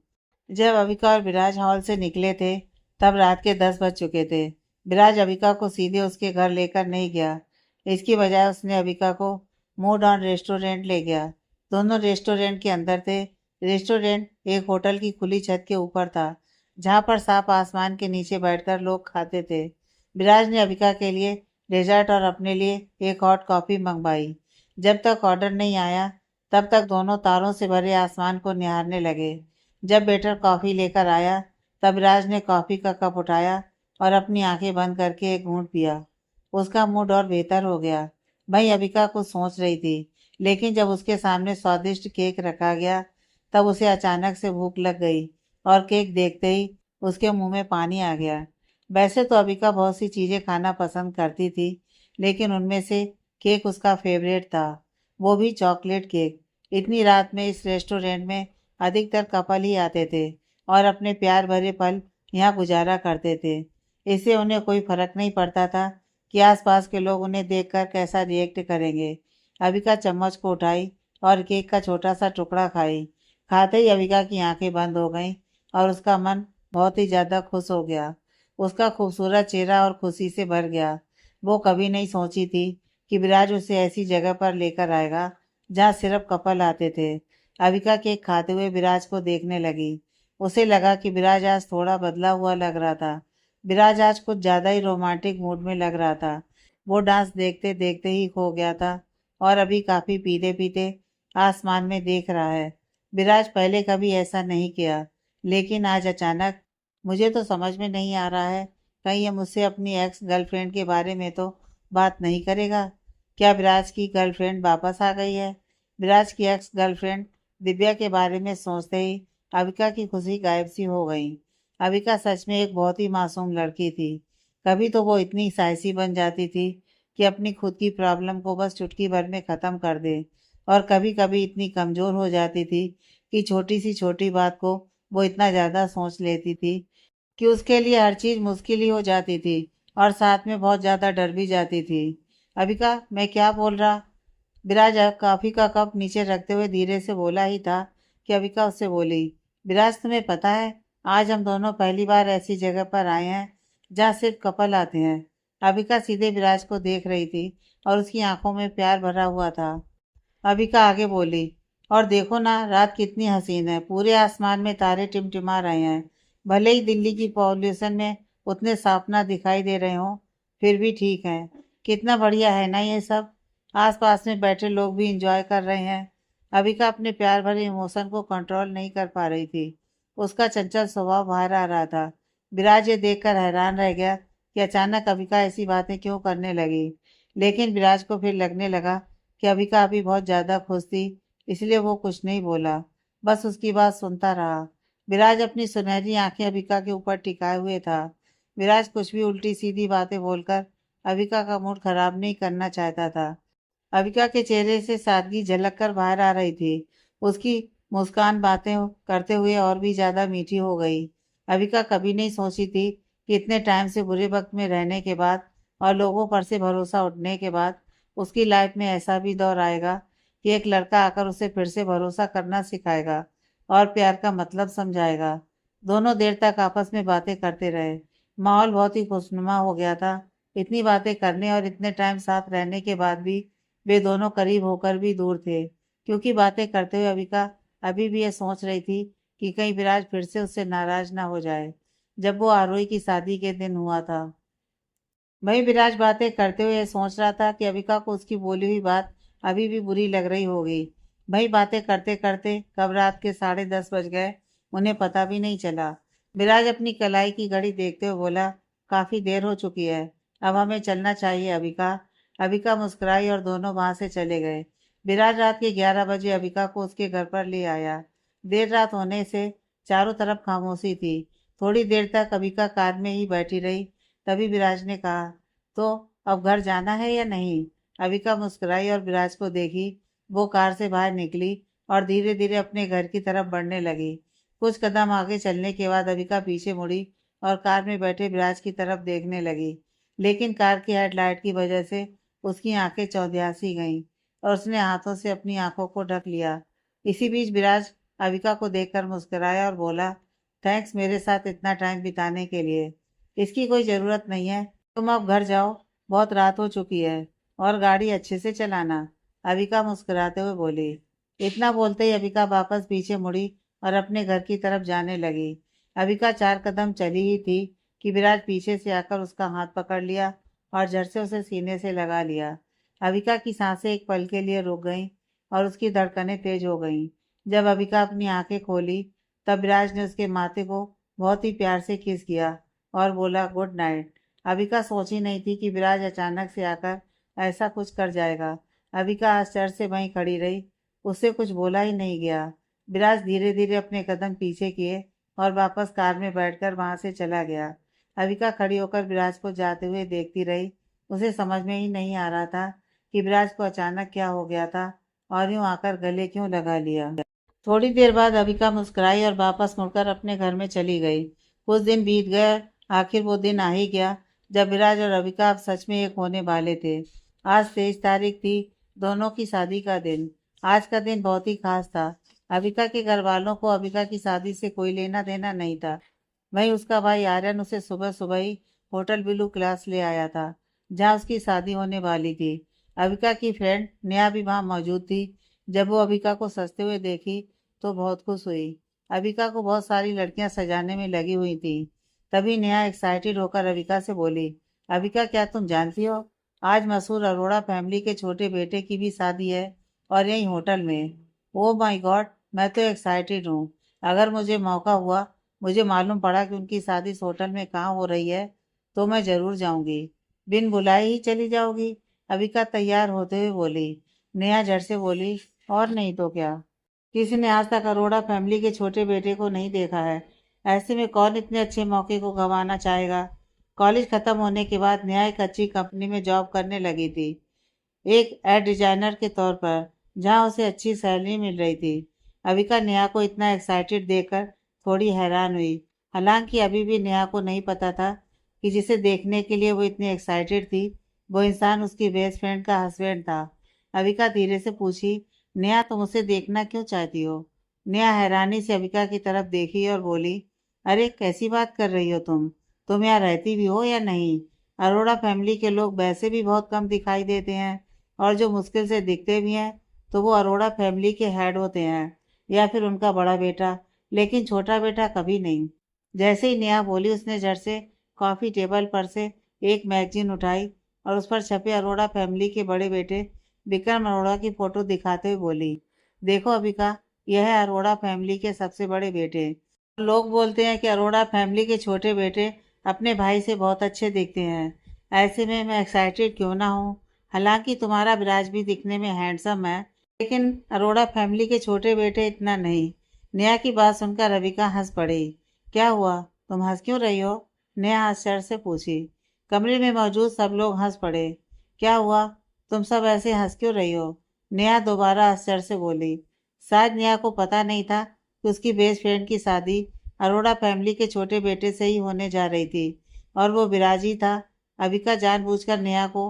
जब अविका और विराज हॉल से निकले थे तब रात के 10 बज चुके थे। विराज अविका को सीधे उसके घर लेकर नहीं गया। इसकी बजाय उसने अविका को मूड ऑन रेस्टोरेंट ले गया। दोनों रेस्टोरेंट के अंदर थे। रेस्टोरेंट एक होटल की खुली छत के ऊपर था, जहाँ पर साफ आसमान के नीचे बैठकर लोग खाते थे। विराज ने अबिका के लिए डेजर्ट और अपने लिए एक हॉट कॉफ़ी मंगवाई। जब तक ऑर्डर नहीं आया, तब तक दोनों तारों से भरे आसमान को निहारने लगे। जब वेटर कॉफ़ी लेकर आया, तब विराज ने कॉफ़ी का कप उठाया और अपनी आंखें बंद करके एक घूंट पिया। उसका मूड और बेहतर हो गया। वहीं अबिका कुछ सोच रही थी, लेकिन जब उसके सामने स्वादिष्ट केक रखा गया, तब उसे अचानक से भूख लग गई और केक देखते ही उसके मुंह में पानी आ गया। वैसे तो अबिका बहुत सी चीज़ें खाना पसंद करती थी, लेकिन उनमें से केक उसका फेवरेट था, वो भी चॉकलेट केक। इतनी रात में इस रेस्टोरेंट में अधिकतर कपल ही आते थे और अपने प्यार भरे पल यहाँ गुजारा करते थे। इससे उन्हें कोई फर्क नहीं पड़ता था कि आसपास के लोग उन्हें देखकर कैसा रिएक्ट करेंगे। अबिका चम्मच को उठाई और केक का छोटा सा टुकड़ा खाई। खाते ही अबिका की आंखें बंद हो गईं और उसका मन बहुत ही ज़्यादा खुश हो गया। उसका खूबसूरत चेहरा और खुशी से भर गया। वो कभी नहीं सोची थी कि विराज उसे ऐसी जगह पर लेकर आएगा जहाँ सिर्फ कपल आते थे। अबिका केक खाते हुए विराज को देखने लगी। उसे लगा कि विराज आज थोड़ा बदला हुआ लग रहा था। विराज आज कुछ ज़्यादा ही रोमांटिक मूड में लग रहा था। वो डांस देखते देखते ही खो गया था और अभी काफ़ी पीते पीते आसमान में देख रहा है। विराज पहले कभी ऐसा नहीं किया, लेकिन आज अचानक मुझे तो समझ में नहीं आ रहा है, कहीं ये मुझसे अपनी एक्स गर्लफ्रेंड के बारे में तो बात नहीं करेगा। क्या विराज की गर्लफ्रेंड वापस आ गई है? विराज की एक्स गर्लफ्रेंड दिव्या के बारे में सोचते ही अविका की खुशी गायब सी हो गई। अविका सच में एक बहुत ही मासूम लड़की थी। कभी तो वो इतनी साहसी बन जाती थी कि अपनी खुद की प्रॉब्लम को बस चुटकी भर में ख़त्म कर दे, और कभी कभी इतनी कमज़ोर हो जाती थी कि छोटी सी छोटी बात को वो इतना ज़्यादा सोच लेती थी कि उसके लिए हर चीज़ मुश्किल ही हो जाती थी, और साथ में बहुत ज़्यादा डर भी जाती थी। अबिका, मैं क्या बोल रहा? विराज कॉफ़ी का कप नीचे रखते हुए धीरे से बोला ही था कि अबिका उससे बोली, विराज तुम्हें पता है, आज हम दोनों पहली बार ऐसी जगह पर आए हैं जहाँ सिर्फ कपल आते हैं। अबिका सीधे विराज को देख रही थी और उसकी आंखों में प्यार भरा हुआ था। अबिका आगे बोली, और देखो ना, रात कितनी हसीन है, पूरे आसमान में तारे टिमटिमा रहे हैं। भले ही दिल्ली की पॉल्यूशन में उतने साफ ना दिखाई दे रहे हों, फिर भी ठीक है। कितना बढ़िया है ना ये सब। आसपास में बैठे लोग भी इंजॉय कर रहे हैं। अबिका अपने प्यार भरे इमोशन को कंट्रोल नहीं कर पा रही थी। उसका चंचल स्वभाव बाहर आ रहा था। विराज ये देखकर हैरान रह गया कि अचानक अबिका ऐसी बातें क्यों करने लगी। लेकिन विराज को फिर लगने लगा कि अबिका अभी बहुत ज़्यादा खुश थी, इसलिए वो कुछ नहीं बोला, बस उसकी बात सुनता रहा। विराज अपनी सुनहरी आंखें अबिका के ऊपर टिकाए हुए था। विराज कुछ भी उल्टी सीधी बातें बोलकर अबिका का मूड खराब नहीं करना चाहता था। अबिका के चेहरे से सादगी झलक कर बाहर आ रही थी। उसकी मुस्कान बातें करते हुए और भी ज़्यादा मीठी हो गई। अबिका कभी नहीं सोची थी कि इतने टाइम से बुरे वक्त में रहने के बाद और लोगों पर से भरोसा उठने के बाद उसकी लाइफ में ऐसा भी दौर आएगा कि एक लड़का आकर उसे फिर से भरोसा करना सिखाएगा और प्यार का मतलब समझाएगा। दोनों देर तक आपस में बातें करते रहे। माहौल बहुत ही खुशनुमा हो गया था। इतनी बातें करने और इतने टाइम साथ रहने के बाद भी वे दोनों करीब होकर भी दूर थे, क्योंकि बातें करते हुए अविका अभी भी ये सोच रही थी कि कहीं विराज फिर से उससे नाराज ना हो जाए, जब वो आरोही की शादी के दिन हुआ था। वहीं विराज बातें करते हुए सोच रहा था कि अविका को उसकी बोली हुई बात अभी भी बुरी लग रही होगी। वहीं बातें करते करते कब रात के 10:30 बज गए, उन्हें पता भी नहीं चला। विराज अपनी कलाई की घड़ी देखते हुए बोला, काफी देर हो चुकी है, अब हमें चलना चाहिए अविका। अविका मुस्कुराई और दोनों वहां से चले गए। विराज रात के 11 बजे अविका को उसके घर पर ले आया। देर रात होने से चारों तरफ खामोशी थी। थोड़ी देर तक अविका कार में ही बैठी रही। तभी विराज ने कहा, तो अब घर जाना है या नहीं? अविका मुस्कुराई और विराज को देखी। वो कार से बाहर निकली और धीरे धीरे अपने घर की तरफ बढ़ने लगी। कुछ कदम आगे चलने के बाद अविका पीछे मुड़ी और कार में बैठे विराज की तरफ देखने लगी, लेकिन कार की हेडलाइट की वजह से उसकी आंखें चौंधियासी गईं और उसने हाथों से अपनी आंखों को ढक लिया। इसी बीच विराज अविका को देखकर मुस्कुराया और बोला, थैंक्स मेरे साथ इतना टाइम बिताने के लिए। इसकी कोई ज़रूरत नहीं है, तुम अब घर जाओ, बहुत रात हो चुकी है, और गाड़ी अच्छे से चलाना। अविका मुस्कुराते हुए बोली। इतना बोलते ही अविका वापस पीछे मुड़ी और अपने घर की तरफ जाने लगी। अविका 4 कदम चली ही थी कि विराज पीछे से आकर उसका हाथ पकड़ लिया और झट से उसे सीने से लगा लिया। अविका की सांसें एक पल के लिए रुक गईं और उसकी धड़कनें तेज हो गईं। जब अविका अपनी आंखें खोली तब विराज ने उसके माथे को बहुत ही प्यार से किस किया और बोला, गुड नाइट। अविका सोची नहीं थी कि विराज अचानक से आकर ऐसा कुछ कर जाएगा। अविका आश्चर्य से वहीं खड़ी रही, उससे कुछ बोला ही नहीं गया। विराज धीरे धीरे अपने कदम पीछे किए और वापस कार में बैठकर वहां से चला गया। अविका खड़ी होकर विराज को जाते हुए देखती रही। उसे समझ में ही नहीं आ रहा था कि विराज को अचानक क्या हो गया था और यूं आकर गले क्यों लगा लिया। थोड़ी देर बाद अविका मुस्कुराई और वापस मुड़कर अपने घर में चली गई। कुछ दिन बीत गए, आखिर वो दिन आ ही गया जब विराज और अविका अब सच में एक होने वाले थे। आज 23 तारीख थी, दोनों की शादी का दिन। आज का दिन बहुत ही खास था। अविका के घर वालों को अविका की शादी से कोई लेना देना नहीं था। वहीं उसका भाई आर्यन उसे सुबह सुबह ही होटल ब्लू क्लास ले आया था, जहां उसकी शादी होने वाली थी। अविका की फ्रेंड नेहा भी वहां मौजूद थी। जब वो अविका को सजते हुए देखी तो बहुत खुश हुई। अविका को बहुत सारी लड़कियां सजाने में लगी हुई थी। तभी नेहा एक्साइटेड होकर अविका से बोली, अविका क्या तुम जानती हो, आज मशहूर अरोड़ा फैमिली के छोटे बेटे की भी शादी है और यही होटल में। ओह माय गॉड, मैं तो एक्साइटेड हूँ। अगर मुझे मौका हुआ, मुझे मालूम पड़ा कि उनकी शादी इस होटल में कहाँ हो रही है, तो मैं जरूर जाऊंगी। बिन बुलाए ही चली जाओगी? अविका तैयार होते हुए बोली। नेहा झट से बोली, और नहीं तो क्या, किसी ने आज तक अरोड़ा फैमिली के छोटे बेटे को नहीं देखा है। ऐसे में कौन इतने अच्छे मौके को गंवाना चाहेगा। कॉलेज खत्म होने के बाद नेहा एक अच्छी कंपनी में जॉब करने लगी थी, एक एड डिजाइनर के तौर पर, जहां उसे अच्छी सैलरी मिल रही थी। अविका नेहा को इतना एक्साइटेड देखकर थोड़ी हैरान हुई। हालांकि अभी भी नेहा को नहीं पता था कि जिसे देखने के लिए वो इतनी एक्साइटेड थी, वो इंसान उसकी बेस्ट फ्रेंड का हस्बैंड था। अविका धीरे से पूछी, नेहा तुम उसे देखना क्यों चाहती हो? नेहा हैरानी से अविका की तरफ देखी और बोली, अरे कैसी बात कर रही हो तुम यहाँ रहती भी हो या नहीं? अरोड़ा फैमिली के लोग वैसे भी बहुत कम दिखाई देते हैं, और जो मुश्किल से दिखते भी हैं तो वो अरोड़ा फैमिली के हेड होते हैं या फिर उनका बड़ा बेटा, लेकिन छोटा बेटा कभी नहीं। जैसे ही नेहा बोली, उसने झट से कॉफी टेबल पर से एक मैगजीन उठाई और उस पर छपे अरोड़ा फैमिली के बड़े बेटे विक्रम अरोड़ा की फोटो दिखाते हुए बोली, देखो अबिका, यह है अरोड़ा फैमिली के सबसे बड़े बेटे। लोग बोलते हैं कि अरोड़ा फैमिली के छोटे बेटे अपने भाई से बहुत अच्छे दिखते हैं। ऐसे में मैं एक्साइटेड क्यों ना हूँ। हालांकि तुम्हारा विराज भी दिखने में हैंडसम है, लेकिन अरोड़ा फैमिली के छोटे बेटे इतना नहीं। नेहा की बात सुनकर रविका हंस पड़ी। क्या हुआ, तुम हंस क्यों रही हो? नेहा आश्चर्य से पूछी। कमरे में मौजूद सब लोग हंस पड़े। क्या हुआ, तुम सब ऐसे हंस क्यों रही हो? नेहा दोबारा आश्चर्य से बोली। शायद नेहा को पता नहीं था कि उसकी बेस्ट फ्रेंड की शादी अरोड़ा फैमिली के छोटे बेटे से ही होने जा रही थी, और वो विराज ही था। अविका जानबूझकर नेहा को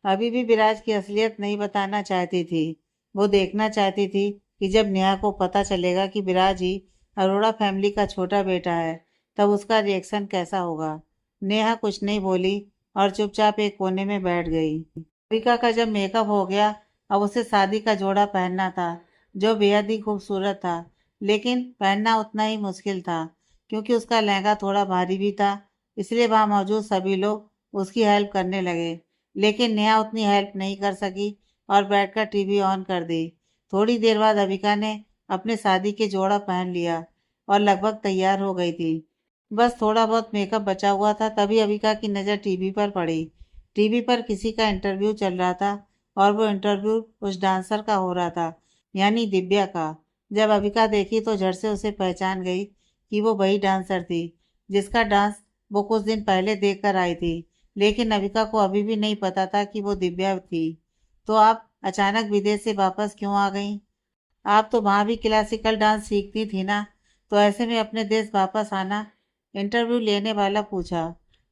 अभी भी विराज की असलियत नहीं बताना चाहती थी। वो देखना चाहती थी कि जब नेहा को पता चलेगा कि विराज ही अरोड़ा फैमिली का छोटा बेटा है, तब उसका रिएक्शन कैसा होगा। नेहा कुछ नहीं बोली और चुपचाप एक कोने में बैठ गई। अविका का जब मेकअप हो गया, अब उसे शादी का जोड़ा पहनना था, जो बेहद ही खूबसूरत था, लेकिन पहनना उतना ही मुश्किल था, क्योंकि उसका लहंगा थोड़ा भारी भी था। इसलिए वहां मौजूद सभी लोग उसकी हेल्प करने लगे, लेकिन नेहा उतनी हेल्प नहीं कर सकी और बैठकर टीवी ऑन कर दी। थोड़ी देर बाद अविका ने अपने शादी के जोड़ा पहन लिया और लगभग तैयार हो गई थी। बस थोड़ा बहुत मेकअप बचा हुआ था, तभी अविका की नज़र टीवी पर पड़ी। टीवी पर किसी का इंटरव्यू चल रहा था और वो इंटरव्यू उस डांसर का हो रहा था, यानी दिव्या का। जब अविका देखी तो झट से उसे पहचान गई कि वो वही डांसर थी जिसका डांस वो कुछ दिन पहले देख कर आई थी। लेकिन अविका को अभी भी नहीं पता था कि वो दिव्या थी। तो आप अचानक विदेश से वापस क्यों आ गई? आप तो वहाँ भी क्लासिकल डांस सीखती थी ना, तो ऐसे में अपने देश वापस आना? इंटरव्यू लेने वाला पूछा।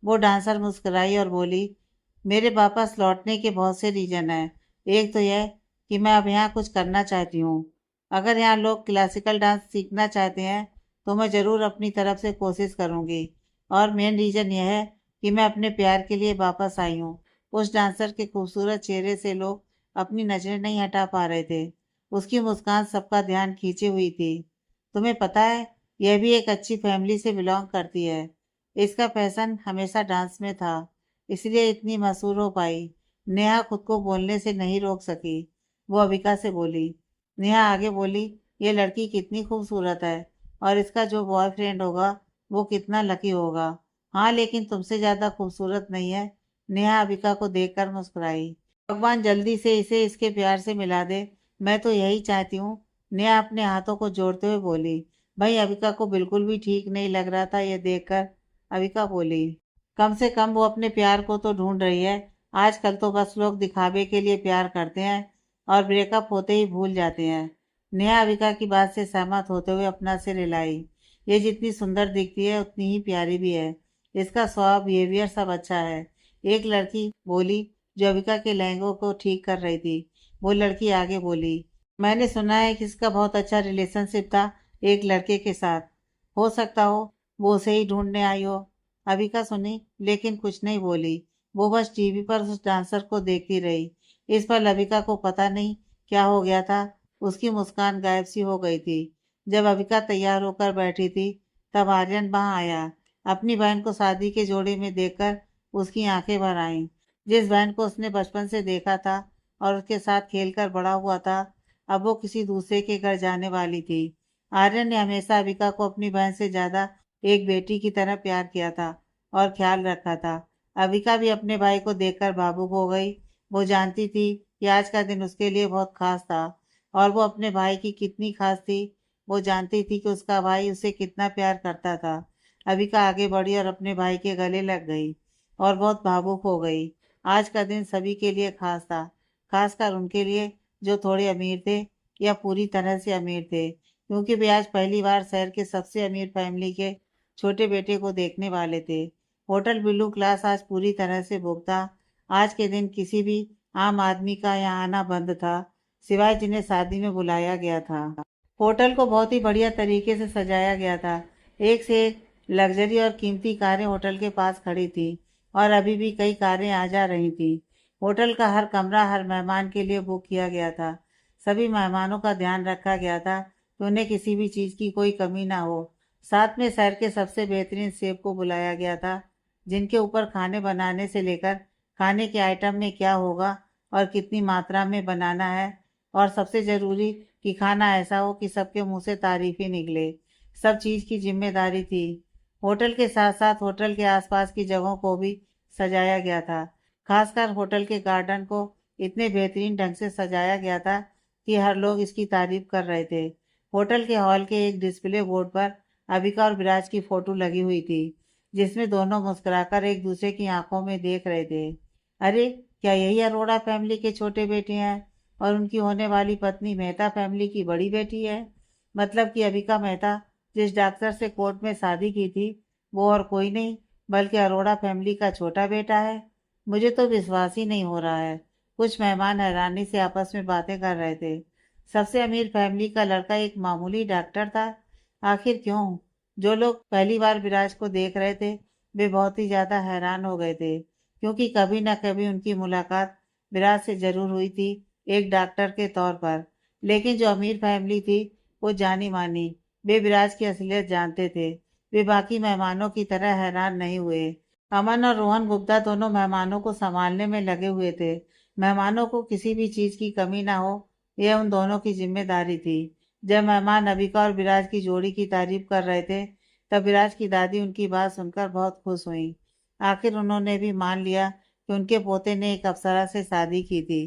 वो डांसर मुस्कुराई और बोली, मेरे वापस लौटने के बहुत से रीजन हैं। एक तो यह कि मैं अब यहाँ कुछ करना चाहती हूँ। अगर यहाँ लोग क्लासिकल डांस सीखना चाहते हैं तो मैं ज़रूर अपनी तरफ से कोशिश करूँगी। और मेन रीज़न यह है कि मैं अपने प्यार के लिए वापस आई हूँ। उस डांसर के खूबसूरत चेहरे से लोग अपनी नजरें नहीं हटा पा रहे थे। उसकी मुस्कान सबका ध्यान खींचे हुई थी। तुम्हें पता है, यह भी एक अच्छी फैमिली से बिलोंग करती है। इसका पैशन हमेशा डांस में था, इसलिए इतनी मशहूर हो पाई। नेहा खुद को बोलने से नहीं रोक सकी। वो अविका से बोली। नेहा आगे बोली, ये लड़की कितनी खूबसूरत है, और इसका जो बॉयफ्रेंड होगा वो कितना लकी होगा। हाँ, लेकिन तुमसे ज्यादा खूबसूरत नहीं है। नेहा अविका को देखकर मुस्कुराई। भगवान जल्दी से इसे इसके प्यार से मिला दे। मैं तो यही चाहती हूँ। नेहा अपने हाथों को जोड़ते हुए बोली। भाई, अविका को बिल्कुल भी ठीक नहीं लग रहा था यह देखकर। अविका बोली, कम से कम वो अपने प्यार को तो ढूंढ रही है। आजकल तो बस लोग दिखावे के लिए प्यार करते हैं और ब्रेकअप होते ही भूल जाते हैं। नेहा अविका की बात से सहमत होते हुए अपना सिर हिलाई। ये जितनी सुंदर दिखती है उतनी ही प्यारी भी है। इसका स्वभाव बिहेवियर सब अच्छा है। एक लड़की बोली, जो अविका के लहंगों को ठीक कर रही थी। वो लड़की आगे बोली, मैंने सुना है कि इसका बहुत अच्छा रिलेशनशिप था एक लड़के के साथ। हो सकता हो वो उसे ही ढूंढने आई हो। अविका सुनी, लेकिन कुछ नहीं बोली। वो बस टीवी पर उस डांसर को देखती रही। इस पर अविका को पता नहीं क्या हो गया था। उसकी मुस्कान गायब सी हो गई थी। जब अविका तैयार होकर बैठी थी, तब आर्यन वहां आया। अपनी बहन को शादी के जोड़े में देखकर उसकी आंखें भर आईं। जिस बहन को उसने बचपन से देखा था और उसके साथ खेलकर बड़ा हुआ था, अब वो किसी दूसरे के घर जाने वाली थी। आर्यन ने हमेशा अविका को अपनी बहन से ज्यादा एक बेटी की तरह प्यार किया था और ख्याल रखा था। अविका भी अपने भाई को देखकर भावुक हो गई। वो जानती थी कि आज का दिन उसके लिए बहुत खास था, और वो अपने भाई की कितनी खास थी। वो जानती थी कि उसका भाई उसे कितना प्यार करता था। अविका आगे बढ़ी और अपने भाई के गले लग गई और बहुत भावुक हो गई। आज का दिन सभी के लिए खास था, खासकर उनके लिए जो थोड़े अमीर थे या पूरी तरह से अमीर थे, क्योंकि वे आज पहली बार शहर के सबसे अमीर फैमिली के छोटे बेटे को देखने वाले थे। होटल ब्लू क्लास आज पूरी तरह से बुक था। आज के दिन किसी भी आम आदमी का यहाँ आना बंद था, सिवाय जिन्हें शादी में बुलाया गया था। होटल को बहुत ही बढ़िया तरीके से सजाया गया था। एक से एक लग्जरी और कीमती कारें होटल के पास खड़ी थी, और अभी भी कई कारें आ जा रही थी। होटल का हर कमरा हर मेहमान के लिए बुक किया गया था। सभी मेहमानों का ध्यान रखा गया था कि उन्हें किसी भी चीज़ की कोई कमी ना हो। साथ में शहर के सबसे बेहतरीन शेफ को बुलाया गया था, जिनके ऊपर खाने बनाने से लेकर खाने के आइटम में क्या होगा और कितनी मात्रा में बनाना है, और सबसे ज़रूरी कि खाना ऐसा हो कि सबके मुंह से तारीफ ही निकले, सब चीज़ की जिम्मेदारी थी। होटल के साथ साथ होटल के आसपास की जगहों को भी सजाया गया था। खासकर होटल के गार्डन को इतने बेहतरीन ढंग से सजाया गया था कि हर लोग इसकी तारीफ कर रहे थे। होटल के हॉल के एक डिस्प्ले बोर्ड पर अविका और विराज की फोटो लगी हुई थी, जिसमें दोनों मुस्कुराकर एक दूसरे की आंखों में देख रहे थे। अरे, क्या यही अरोड़ा फैमिली के छोटे बेटे हैं और उनकी होने वाली पत्नी मेहता फैमिली की बड़ी बेटी है? मतलब कि अविका मेहता, जिस डॉक्टर से कोर्ट में शादी की थी, वो और कोई नहीं बल्कि अरोड़ा फैमिली का छोटा बेटा है। मुझे तो विश्वास ही नहीं हो रहा है। कुछ मेहमान हैरानी से आपस में बातें कर रहे थे। सबसे अमीर फैमिली का लड़का एक मामूली डॉक्टर था। आखिर क्यों? जो लोग पहली बार विराज को देख रहे थे, वे बहुत ही ज्यादा हैरान हो गए थे, क्योंकि कभी न कभी उनकी मुलाकात विराज से जरूर हुई थी, एक डॉक्टर के तौर पर। लेकिन जो अमीर फैमिली थी, वो जानी मानी। वे विराज की असलियत जानते थे। वे बाकी मेहमानों की तरह हैरान नहीं हुए। अमन और रोहन गुप्ता दोनों मेहमानों को संभालने में लगे हुए थे। मेहमानों को किसी भी चीज की कमी ना हो, यह उन दोनों की जिम्मेदारी थी। जब मेहमान अबिका और विराज की जोड़ी की तारीफ कर रहे थे, तब विराज की दादी उनकी बात सुनकर बहुत खुश हुई। आखिर उन्होंने भी मान लिया कि उनके पोते ने एक अप्सरा से शादी की थी।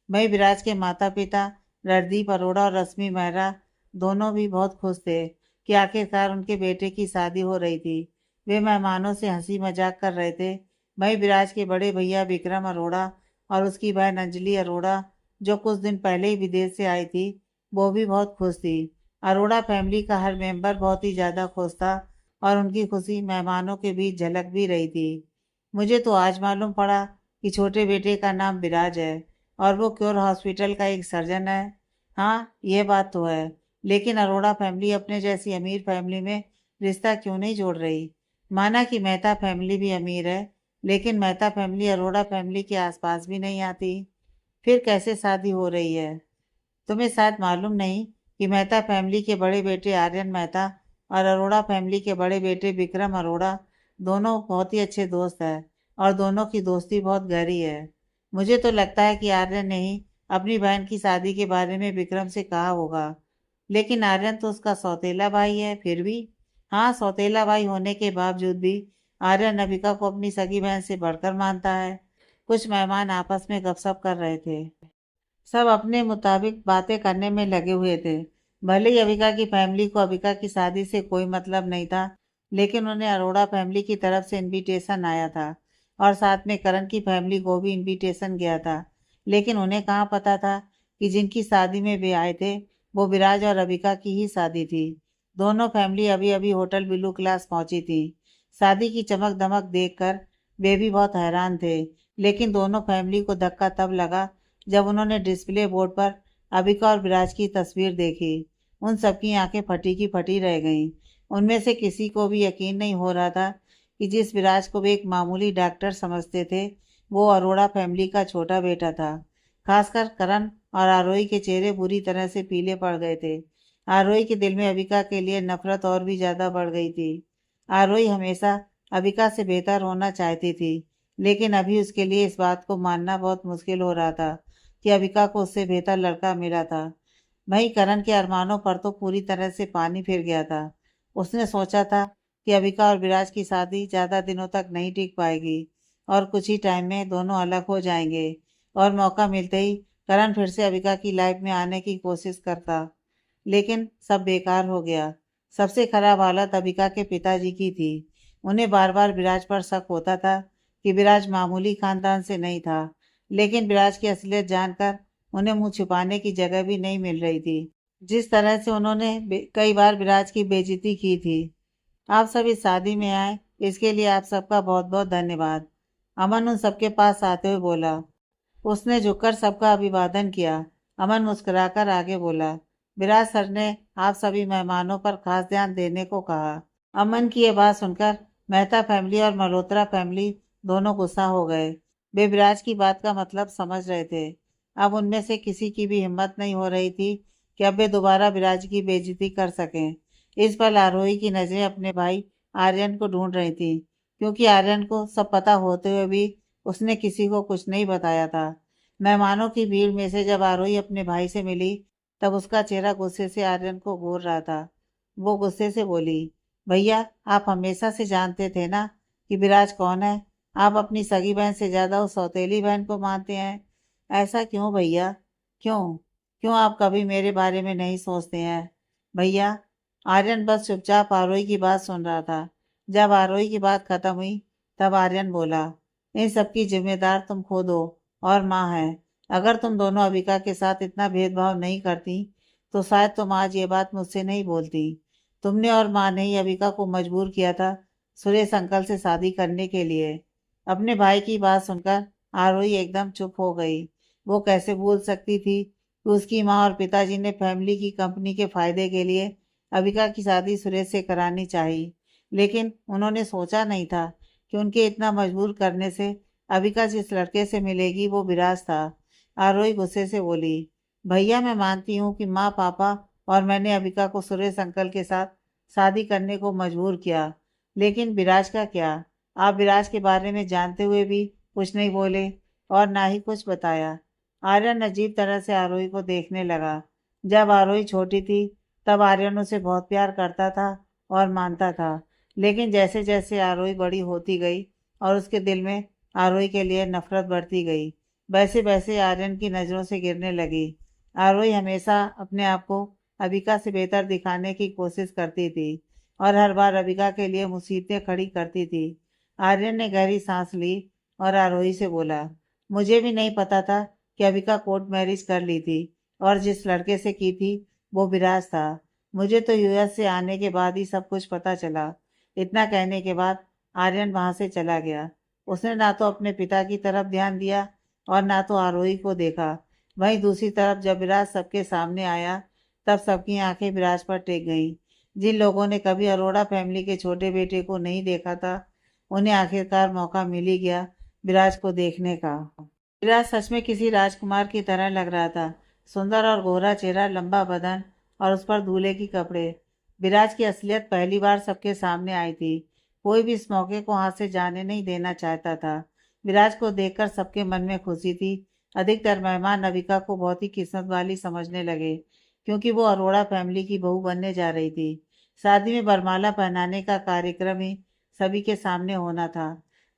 वहीं विराज के माता पिता रणदीप अरोड़ा और रश्मि मेहरा दोनों भी बहुत खुश थे कि आखिरकार उनके बेटे की शादी हो रही थी। वे मेहमानों से हंसी मजाक कर रहे थे। वहीं विराज के बड़े भैया विक्रम अरोड़ा और उसकी बहन अंजलि अरोड़ा, जो कुछ दिन पहले ही विदेश से आई थी, वो भी बहुत खुश थी। अरोड़ा फैमिली का हर मेंबर बहुत ही ज़्यादा खुश था, और उनकी खुशी मेहमानों के बीच झलक भी रही थी। मुझे तो आज मालूम पड़ा कि छोटे बेटे का नाम विराज है, और वो क्योर हॉस्पिटल का एक सर्जन है। हाँ, ये बात तो है। लेकिन अरोड़ा फैमिली अपने जैसी अमीर फैमिली में रिश्ता क्यों नहीं जोड़ रही? माना कि मेहता फैमिली भी अमीर है, लेकिन मेहता फैमिली अरोड़ा फैमिली के आसपास भी नहीं आती। फिर कैसे शादी हो रही है? तुम्हें शायद मालूम नहीं कि मेहता फैमिली के बड़े बेटे आर्यन मेहता और अरोड़ा फैमिली के बड़े बेटे विक्रम अरोड़ा दोनों बहुत ही अच्छे दोस्त हैं और दोनों की दोस्ती बहुत गहरी है। मुझे तो लगता है कि आर्यन ने ही अपनी बहन की शादी के बारे में विक्रम से कहा होगा। लेकिन आर्यन तो उसका सौतेला भाई है फिर भी। हाँ, सौतेला भाई होने के बावजूद भी आर्यन अबिका को अपनी सगी बहन से बढ़कर मानता है। कुछ मेहमान आपस में गपशप कर रहे थे। सब अपने मुताबिक बातें करने में लगे हुए थे। भले ही अविका की फैमिली को अविका की शादी से कोई मतलब नहीं था, लेकिन उन्हें अरोड़ा फैमिली की तरफ से इनविटेशन आया था और साथ में करण की फैमिली को भी इनविटेशन गया था। लेकिन उन्हें कहाँ पता था कि जिनकी शादी में वे आए थे वो विराज और अविका की ही शादी थी। दोनों फैमिली अभी अभी होटल ब्लू क्लास पहुंची थी। शादी की चमक दमक देखकर वे भी बहुत हैरान थे। लेकिन दोनों फैमिली को धक्का तब लगा जब उन्होंने डिस्प्ले बोर्ड पर अबिका और विराज की तस्वीर देखी। उन सबकी आंखें फटी की फटी रह गईं। उनमें से किसी को भी यकीन नहीं हो रहा था कि जिस विराज को वे एक मामूली डॉक्टर समझते थे वो अरोड़ा फैमिली का छोटा बेटा था। खासकर करण और आरोही के चेहरे बुरी तरह से पीले पड़ गए थे। आरोही के दिल में अबिका के लिए नफरत और भी ज्यादा बढ़ गई थी। आरोही हमेशा अबिका से बेहतर होना चाहती थी, लेकिन अभी उसके लिए इस बात को मानना बहुत मुश्किल हो रहा था कि अविका को उससे बेहतर लड़का मिला था। वहीं करण के अरमानों पर तो पूरी तरह से पानी फिर गया था। उसने सोचा था कि अविका और विराज की शादी ज्यादा दिनों तक नहीं टिक पाएगी और कुछ ही टाइम में दोनों अलग हो जाएंगे और मौका मिलते ही करण फिर से अविका की लाइफ में आने की कोशिश करता। लेकिन सब बेकार हो गया। सबसे खराब हालत अविका के पिताजी की थी। उन्हें बार बार विराज पर शक होता था कि विराज मामूली खानदान से नहीं था, लेकिन विराज की असलियत जानकर उन्हें मुंह छुपाने की जगह भी नहीं मिल रही थी। जिस तरह से उन्होंने कई बार विराज की बेइज्जती की थी। आप सब इस शादी में आए, इसके लिए आप सबका बहुत बहुत धन्यवाद। अमन उन सबके पास आते हुए बोला। उसने झुककर सबका अभिवादन किया। अमन मुस्कुराकर आगे बोला, विराज सर ने आप सभी मेहमानों पर खास ध्यान देने को कहा। अमन की ये बात सुनकर मेहता फैमिली और मल्होत्रा फैमिली दोनों गुस्सा हो गए। वे विराज की बात का मतलब समझ रहे थे। अब उनमें से किसी की भी हिम्मत नहीं हो रही थी कि अब वे दोबारा विराज की बेइज्जती कर सकें। इस पर आरोही की नजरें अपने भाई आर्यन को ढूंढ रही थी, क्योंकि आर्यन को सब पता होते हुए भी उसने किसी को कुछ नहीं बताया था। मेहमानों की भीड़ में से जब आरोही अपने भाई से मिली तब उसका चेहरा गुस्से से आर्यन को घूर रहा था। वो गुस्से से बोली, भैया आप हमेशा से जानते थे ना कि विराज कौन है। आप अपनी सगी बहन से ज्यादा उस सौतेली बहन को मानते हैं। ऐसा क्यों भैया? क्यों? क्यों आप कभी मेरे बारे में नहीं सोचते हैं भैया? आर्यन बस चुपचाप आरोही की बात सुन रहा था। जब आरोही की बात खत्म हुई तब आर्यन बोला, इन सबकी जिम्मेदार तुम खुद हो और माँ है। अगर तुम दोनों अविका के साथ इतना भेदभाव नहीं करती तो शायद तुम आज ये बात मुझसे नहीं बोलती। तुमने और माँ ने ही अविका को मजबूर किया था सुरेश अंकल से शादी करने के लिए। अपने भाई की बात सुनकर आरोही एकदम चुप हो गई। वो कैसे भूल सकती थी कि उसकी माँ और पिताजी ने फैमिली की कंपनी के फायदे के लिए अविका की शादी सुरेश से करानी चाहिए। लेकिन उन्होंने सोचा नहीं था कि उनके इतना मजबूर करने से अविका जिस लड़के से मिलेगी वो विराज था। आरोही गुस्से से बोली, भैया मैं मानती हूँ कि माँ पापा और मैंने अविका को सुरेश अंकल के साथ शादी करने को मजबूर किया, लेकिन विराज का क्या? आप विराज के बारे में जानते हुए भी कुछ नहीं बोले और ना ही कुछ बताया। आर्यन अजीब तरह से आरोही को देखने लगा। जब आरोही छोटी थी तब आर्यन उसे बहुत प्यार करता था और मानता था, लेकिन जैसे जैसे आरोही बड़ी होती गई और उसके दिल में आरोही के लिए नफरत बढ़ती गई, वैसे वैसे आर्यन की नज़रों से गिरने लगी। आरोही हमेशा अपने आप को अबिका से बेहतर दिखाने की कोशिश करती थी और हर बार अबिका के लिए मुसीबतें खड़ी करती थी। आर्यन ने गहरी सांस ली और आरोही से बोला, मुझे भी नहीं पता था कि अबिका कोर्ट मैरिज कर ली थी और जिस लड़के से की थी वो विराज था। मुझे तो यूएस से आने के बाद ही सब कुछ पता चला। इतना कहने के बाद आर्यन वहां से चला गया। उसने ना तो अपने पिता की तरफ ध्यान दिया और ना तो आरोही को देखा। वहीं दूसरी तरफ जब विराज सबके सामने आया तब सबकी आंखें विराज पर टेक गईं। जिन लोगों ने कभी अरोड़ा फैमिली के छोटे बेटे को नहीं देखा था, उन्हें आखिरकार मौका मिल ही गया विराज को देखने का। विराज सच में किसी राजकुमार की तरह लग रहा था। सुंदर और गोरा चेहरा, लंबा बदन और उस पर दूल्हे की कपड़े। विराज की असलियत पहली बार सबके सामने आई थी। कोई भी इस मौके को हाथ से जाने नहीं देना चाहता था। विराज को देखकर सबके मन में खुशी थी। अधिकतर मेहमान नविका को बहुत ही किस्मत वाली समझने लगे, क्योंकि वो अरोड़ा फैमिली की बहू बनने जा रही थी। शादी में बरमाला पहनाने का कार्यक्रम ही सभी के सामने होना था।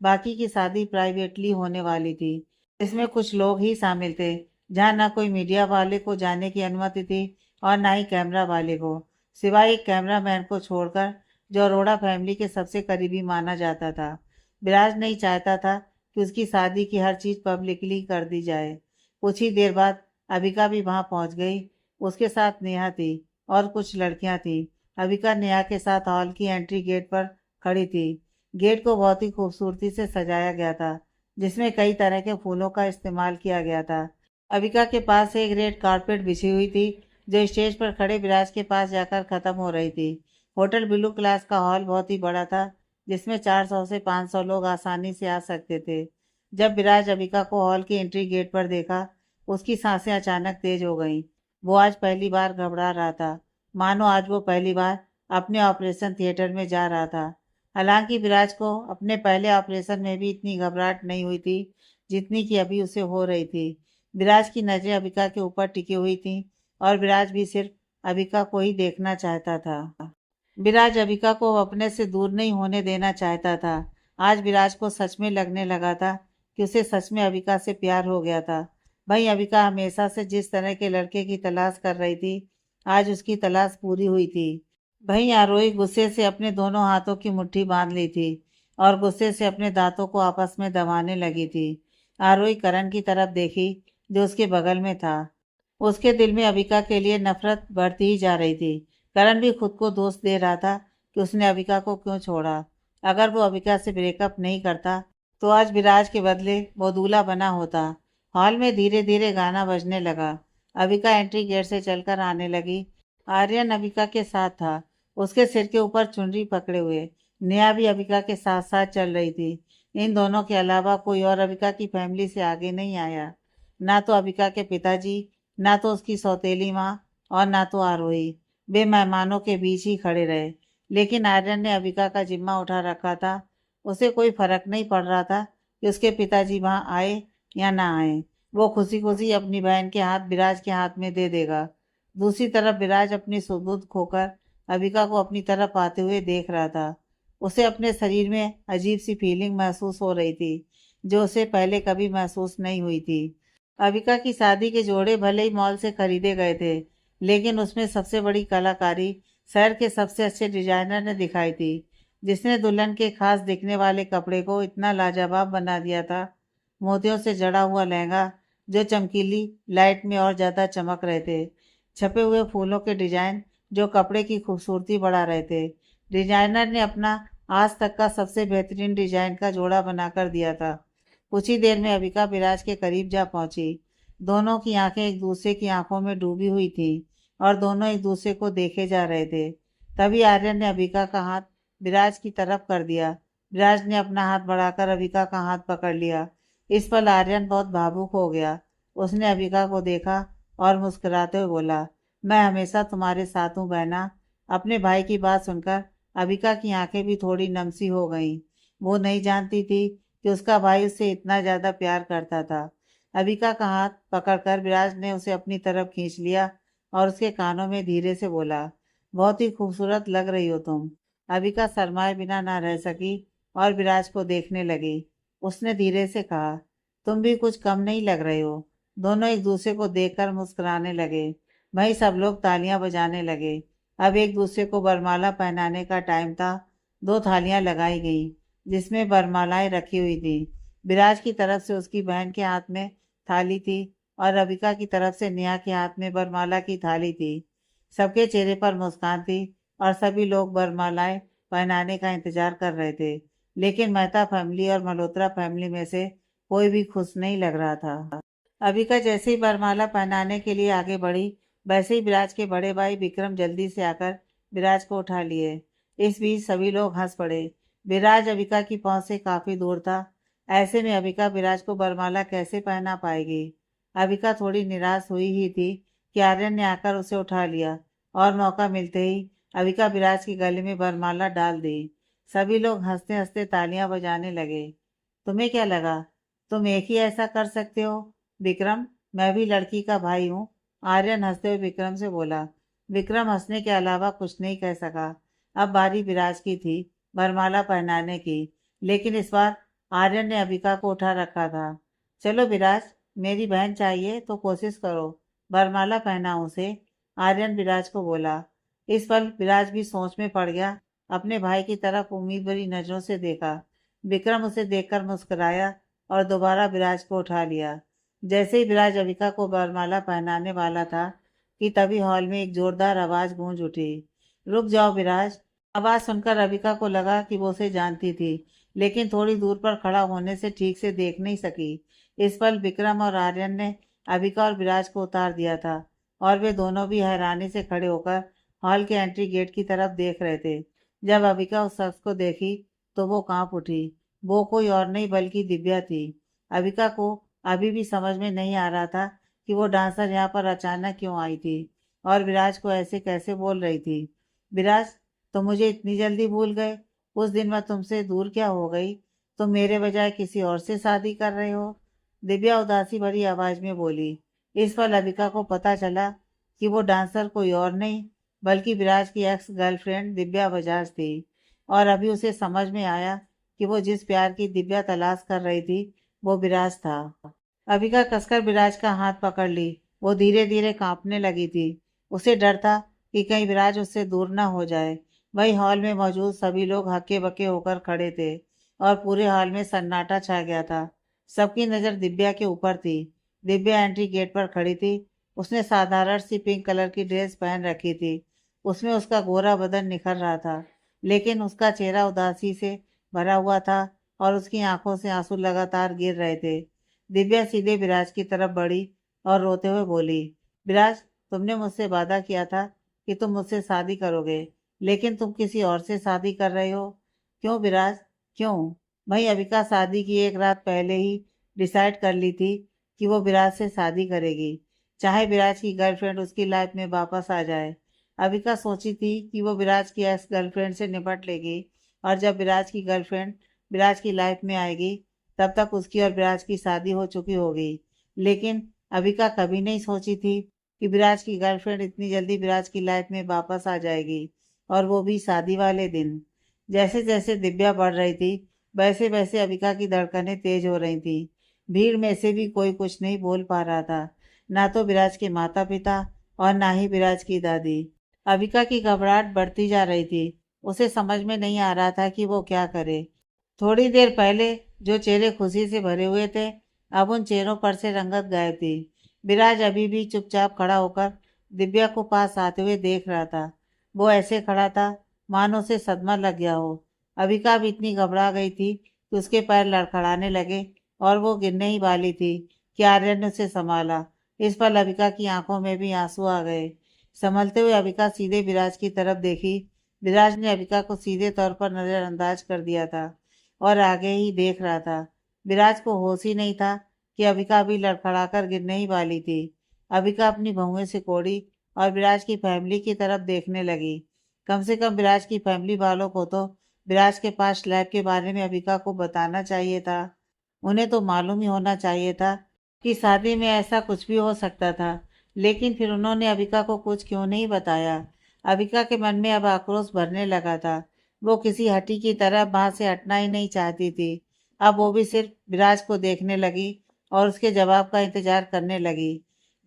बाकी की शादी प्राइवेटली होने वाली थी। इसमें कुछ लोग ही शामिल थे, जहां ना कोई मीडिया वाले को जाने की अनुमति थी और ना ही कैमरा वाले को, सिवाय एक कैमरामैन को छोड़कर, जो अरोड़ा फैमिली के सबसे करीबी माना जाता था। विराज नहीं चाहता था कि उसकी शादी की हर चीज पब्लिकली कर दी जाए। कुछ ही देर बाद अबिका भी वहां पहुंच गई। उसके साथ नेहा थी और कुछ लड़कियां थी। अबिका नेहा के साथ हॉल की एंट्री गेट पर खड़ी थी। गेट को बहुत ही खूबसूरती से सजाया गया था, जिसमें कई तरह के फूलों का इस्तेमाल किया गया था। अबिका के पास एक रेड कारपेट बिछी हुई थी, जो स्टेज पर खड़े विराज के पास जाकर खत्म हो रही थी। होटल ब्लू क्लास का हॉल बहुत ही बड़ा था, जिसमें 400 से 500 लोग आसानी से आ सकते थे। जब विराज अबिका को हॉल की एंट्री गेट पर देखा, उसकी सांसें अचानक तेज हो गईं। वो आज पहली बार घबरा रहा था, मानो आज वो पहली बार अपने ऑपरेशन थिएटर में जा रहा था। हालांकि विराज को अपने पहले ऑपरेशन में भी इतनी घबराहट नहीं हुई थी, जितनी कि अभी उसे हो रही थी। विराज की नजरें अबिका के ऊपर टिकी हुई थीं और विराज भी सिर्फ अबिका को ही देखना चाहता था। विराज अबिका को अपने से दूर नहीं होने देना चाहता था। आज विराज को सच में लगने लगा था कि उसे सच में अबिका से प्यार हो गया था। भाई, अबिका हमेशा से जिस तरह के लड़के की तलाश कर रही थी, आज उसकी तलाश पूरी हुई थी। वहीं आरोही गुस्से से अपने दोनों हाथों की मुट्ठी बांध ली थी और गुस्से से अपने दांतों को आपस में दबाने लगी थी। आरोही करण की तरफ देखी, जो उसके बगल में था। उसके दिल में अबिका के लिए नफरत बढ़ती ही जा रही थी। करण भी खुद को दोष दे रहा था कि उसने अबिका को क्यों छोड़ा। अगर वो अबिका से ब्रेकअप नहीं करता, तो आज विराज के बदले वो दूल्हा बना होता। हॉल में धीरे धीरे गाना बजने लगा। अबिका एंट्री गेट से चलकर आने लगी। आर्यन अबिका के साथ था, उसके सिर के ऊपर चुनरी पकड़े हुए। नेहा भी अबिका के साथ साथ चल रही थी। इन दोनों के अलावा कोई और अबिका की फैमिली से आगे नहीं आया। ना तो अबिका के पिताजी, ना तो उसकी सौतेली माँ, और ना तो आरोही। वे मेहमानों के बीच ही खड़े रहे। लेकिन आर्यन ने अबिका का जिम्मा उठा रखा था। उसे कोई फर्क नहीं पड़ रहा था कि उसके पिताजी वहां आए या ना आए। वो खुशी खुशी अपनी बहन के हाथ विराज के हाथ में दे देगा। दूसरी तरफ विराज अपनी सुबुद खोकर अबिका को अपनी तरफ आते हुए देख रहा था। उसे अपने शरीर में अजीब सी फीलिंग महसूस हो रही थी, जो उसे पहले कभी महसूस नहीं हुई थी। अबिका की शादी के जोड़े भले ही मॉल से खरीदे गए थे, लेकिन उसमें सबसे बड़ी कलाकारी शहर के सबसे अच्छे डिजाइनर ने दिखाई थी, जिसने दुल्हन के खास दिखने वाले कपड़े को इतना लाजवाब बना दिया था। मोतियों से जड़ा हुआ लहंगा, जो चमकीली लाइट में और ज्यादा चमक रहे थे। छपे हुए फूलों के डिजाइन, जो कपड़े की खूबसूरती बढ़ा रहे थे। डिजाइनर ने अपना आज तक का सबसे बेहतरीन डिजाइन का जोड़ा बनाकर दिया था। कुछ ही देर में अबिका विराज के करीब जा पहुंची। दोनों की आंखें एक दूसरे की आंखों में डूबी हुई थी और दोनों एक दूसरे को देखे जा रहे थे। तभी आर्यन ने अबिका का हाथ विराज की तरफ कर दिया। विराज ने अपना हाथ बढ़ाकर अबिका का हाथ पकड़ लिया। इस पर आर्यन बहुत भावुक हो गया। उसने अबिका को देखा और मुस्कुराते हुए बोला, मैं हमेशा तुम्हारे साथ हूँ बहना। अपने भाई की बात सुनकर अबिका की आंखें भी थोड़ी नमसी हो गईं। वो नहीं जानती थी कि उसका भाई उससे इतना ज्यादा प्यार करता था। अबिका का हाथ पकड़कर विराज ने उसे अपनी तरफ खींच लिया और उसके कानों में धीरे से बोला, बहुत ही खूबसूरत लग रही हो तुम। अबिका शर्माए बिना ना रह सकी और विराज को देखने लगी। उसने धीरे से कहा, तुम भी कुछ कम नहीं लग रहे हो। दोनों एक दूसरे को देखकर मुस्कुराने लगे। वहीं सब लोग तालियां बजाने लगे। अब एक दूसरे को वरमाला पहनाने का टाइम था। 2 थालियां लगाई गई, जिसमें वरमालाएं रखी हुई थी। विराज की तरफ से उसकी बहन के हाथ में थाली थी और रविका की तरफ से नेहा के हाथ में वरमाला की थाली थी। सबके चेहरे पर मुस्कान थी और सभी लोग वरमालाएं पहनाने का इंतजार कर रहे थे। लेकिन मेहता फैमिली और मल्होत्रा फैमिली में से कोई भी खुश नहीं लग रहा था। अबिका जैसे ही वरमाला पहनाने के लिए आगे बढ़ी, वैसे ही विराज के बड़े भाई विक्रम जल्दी से आकर विराज को उठा लिए। इस बीच सभी लोग हंस पड़े। विराज अबिका की पहुंच से काफी दूर था। ऐसे में अबिका विराज को वरमाला कैसे पहना पाएगी। अबिका थोड़ी निराश हुई ही थी कि आर्यन ने आकर उसे उठा लिया और मौका मिलते ही अबिका विराज के गले में वरमाला डाल दी। सभी लोग हंसते हंसते तालियां बजाने लगे। तुम्हें क्या लगा, तुम एक ही ऐसा कर सकते हो विक्रम? मैं भी लड़की का भाई हूँ, आर्यन हंसते हुए विक्रम से बोला। विक्रम हंसने के अलावा कुछ नहीं कह सका। अब बारी विराज की थी वरमाला पहनाने की, लेकिन इस बार आर्यन ने अबिका को उठा रखा था। चलो विराज, मेरी बहन चाहिए तो कोशिश करो, वरमाला पहनाओ उसे, आर्यन विराज को बोला। इस पल विराज भी सोच में पड़ गया। अपने भाई की तरफ उम्मीद भरी नजरों से देखा। विक्रम उसे देखकर मुस्कुराया और दोबारा विराज को उठा लिया। जैसे ही विराज अबिका को वरमाला पहनाने वाला था कि तभी हॉल में एक जोरदार आवाज गूंज उठी। रुक जाओ विराज। आवाज सुनकर अबिका को लगा कि वो उसे जानती थी, लेकिन थोड़ी दूर पर खड़ा होने से ठीक से देख नहीं सकी। इस पल विक्रम और आर्यन ने अबिका और विराज को उतार दिया था और वे दोनों भी हैरानी से खड़े होकर हॉल के एंट्री गेट की तरफ देख रहे थे। जब अबिका उस शख्स को देखी तो वो कांप उठी। वो कोई और नहीं बल्कि दिव्या थी। अबिका को अभी भी समझ में नहीं आ रहा था कि वो डांसर यहाँ पर अचानक क्यों आई थी और विराज को ऐसे कैसे बोल रही थी। विराज, तुम मुझे इतनी जल्दी भूल गए? उस दिन मैं तुमसे दूर क्या हो गई? तुम मेरे बजाय किसी और से शादी कर रहे हो? दिव्या उदासी भरी आवाज में बोली। इस पर अबिका को पता चला कि वो डांसर कोई और नहीं बल्कि विराज की एक्स गर्लफ्रेंड दिव्या बजाज थी। और अभी उसे समझ में आया कि वो जिस प्यार की दिव्या तलाश कर रही थी वो विराज था। अबिका कसकर विराज का हाथ पकड़ ली। वो धीरे धीरे कांपने लगी थी। उसे डर था कि कहीं विराज उससे दूर न हो जाए। वही हॉल में मौजूद सभी लोग हक्के बक्के होकर खड़े थे और पूरे हॉल में सन्नाटा छा गया था। सबकी नज़र दिव्या के ऊपर थी। दिव्या एंट्री गेट पर खड़ी थी। उसने साधारण सी पिंक कलर की ड्रेस पहन रखी थी। उसमें उसका गोरा बदन निखर रहा था, लेकिन उसका चेहरा उदासी से भरा हुआ था और उसकी आंखों से आंसू लगातार गिर रहे थे। दिव्या सीधे विराज की तरफ बढ़ी और रोते हुए बोली, विराज, तुमने मुझसे वादा किया था कि तुम मुझसे शादी करोगे, लेकिन तुम किसी और से शादी कर रहे हो। क्यों विराज, क्यों? वही अबिका शादी की एक रात पहले ही डिसाइड कर ली थी कि वो विराज से शादी करेगी, चाहे विराज की गर्लफ्रेंड उसकी लाइफ में वापस आ जाए। अबिका सोची थी कि वो विराज की एक्स गर्लफ्रेंड से निपट लेगी और जब विराज की गर्लफ्रेंड विराज की लाइफ में आएगी तब तक उसकी और विराज की शादी हो चुकी होगी। लेकिन अबिका कभी नहीं सोची थी कि विराज की गर्लफ्रेंड इतनी जल्दी विराज की लाइफ में वापस आ जाएगी, और वो भी शादी वाले दिन। जैसे जैसे दिव्या बढ़ रही थी वैसे वैसे अबिका की धड़कनें तेज हो रही थी। भीड़ में से भी कोई कुछ नहीं बोल पा रहा था, ना तो विराज के माता पिता और ना ही विराज की दादी। अबिका की घबराहट बढ़ती जा रही थी। उसे समझ में नहीं आ रहा था कि वो क्या करे। थोड़ी देर पहले जो चेहरे खुशी से भरे हुए थे, अब उन चेहरों पर से रंगत गायब थी। विराज अभी भी चुपचाप खड़ा होकर दिव्या को पास आते हुए देख रहा था। वो ऐसे खड़ा था मानो उसे सदमा लग गया हो। अबिका भी इतनी घबरा गई थी कि उसके पैर लड़खड़ाने लगे और वो गिरने ही वाली थी कि आर्यन ने उसे संभाला। इस पर अबिका की आंखों में भी आंसू आ गए। संभलते हुए अबिका सीधे विराज की तरफ देखी। विराज ने अबिका को सीधे तौर पर नजरअंदाज कर दिया था और आगे ही देख रहा था। विराज को होश ही नहीं था कि अबिका अभी लड़खड़ाकर गिरने ही वाली थी। अबिका अपनी भौहें से कोड़ी और विराज की फैमिली की तरफ देखने लगी। कम से कम विराज की फैमिली वालों को तो विराज के पास लैब के बारे में अबिका को बताना चाहिए था। उन्हें तो मालूम ही होना चाहिए था कि शादी में ऐसा कुछ भी हो सकता था, लेकिन फिर उन्होंने अबिका को कुछ क्यों नहीं बताया। अबिका के मन में अब आक्रोश भरने लगा था। वो किसी हठी की तरह वहां से हटना ही नहीं चाहती थी। अब वो भी सिर्फ विराज को देखने लगी और उसके जवाब का इंतजार करने लगी।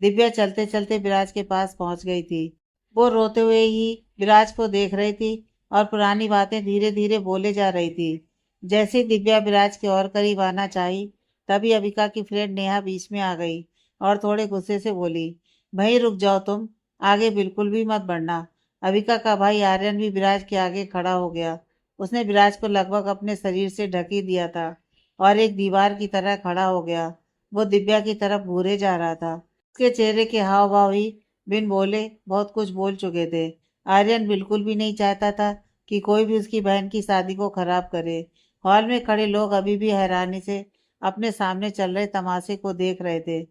दिव्या चलते चलते विराज के पास पहुंच गई थी। वो रोते हुए ही विराज को देख रही थी और पुरानी बातें धीरे धीरे बोले जा रही थी। जैसे ही दिव्या विराज के और करीब आना चाही, तभी अबिका की फ्रेंड नेहा बीच में आ गई और थोड़े गुस्से से बोली, भाई रुक जाओ तुम, आगे बिल्कुल भी मत बढ़ना। अबिका का भाई आर्यन भी विराज के आगे खड़ा हो गया। उसने विराज को लगभग अपने शरीर से ढक ही दिया था और एक दीवार की तरह खड़ा हो गया। वो दिव्या की तरफ घूरे जा रहा था। उसके चेहरे के हाव भाव ही बिन बोले बहुत कुछ बोल चुके थे। आर्यन बिल्कुल भी नहीं चाहता था कि कोई भी उसकी बहन की शादी को खराब करे। हॉल में खड़े लोग अभी भी हैरानी से अपने सामने चल रहे तमाशे को देख रहे थे।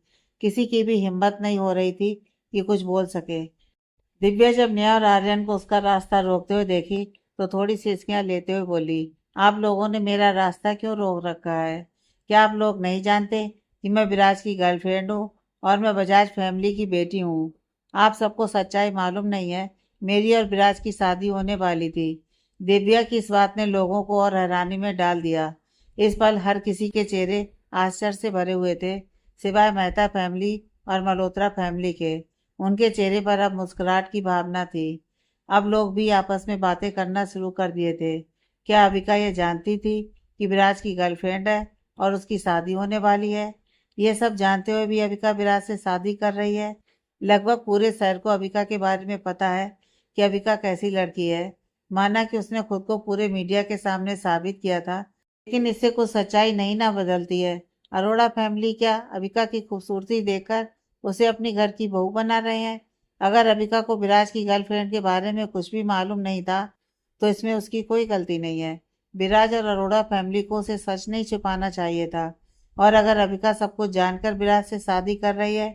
किसी की भी हिम्मत नहीं हो रही थी कि कुछ बोल सके। दिव्या जब नेहा और आर्यन को उसका रास्ता रोकते हुए देखी तो थोड़ी सी हिचकियां लेते हुए बोली, आप लोगों ने मेरा रास्ता क्यों रोक रखा है? क्या आप लोग नहीं जानते कि मैं विराज की गर्लफ्रेंड हूँ और मैं बजाज फैमिली की बेटी हूँ? आप सबको सच्चाई मालूम नहीं है। मेरी और विराज की शादी होने वाली थी। दिव्या की इस बात ने लोगों को और हैरानी में डाल दिया। इस पल हर किसी के चेहरे आश्चर्य से भरे हुए थे, सिवाय मेहता फैमिली और मल्होत्रा फैमिली के। उनके चेहरे पर अब मुस्कुराहट की भावना थी। अब लोग भी आपस में बातें करना शुरू कर दिए थे। क्या अविका ये जानती थी कि विराज की गर्लफ्रेंड है और उसकी शादी होने वाली है? ये सब जानते हुए भी अविका विराज से शादी कर रही है। लगभग पूरे शहर को अविका के बारे में पता है कि अविका कैसी लड़की है। माना कि उसने खुद को पूरे मीडिया के सामने साबित किया था, लेकिन इससे कुछ सच्चाई नहीं ना बदलती है। अरोड़ा फैमिली क्या अविका की खूबसूरती देखकर उसे अपनी घर की बहू बना रहे हैं? अगर अबिका को विराज की गर्लफ्रेंड के बारे में कुछ भी मालूम नहीं था तो इसमें उसकी कोई गलती नहीं है। विराज और अरोड़ा फैमिली को उसे सच नहीं छुपाना चाहिए था। और अगर अबिका सब कुछ जानकर विराज से शादी कर रही है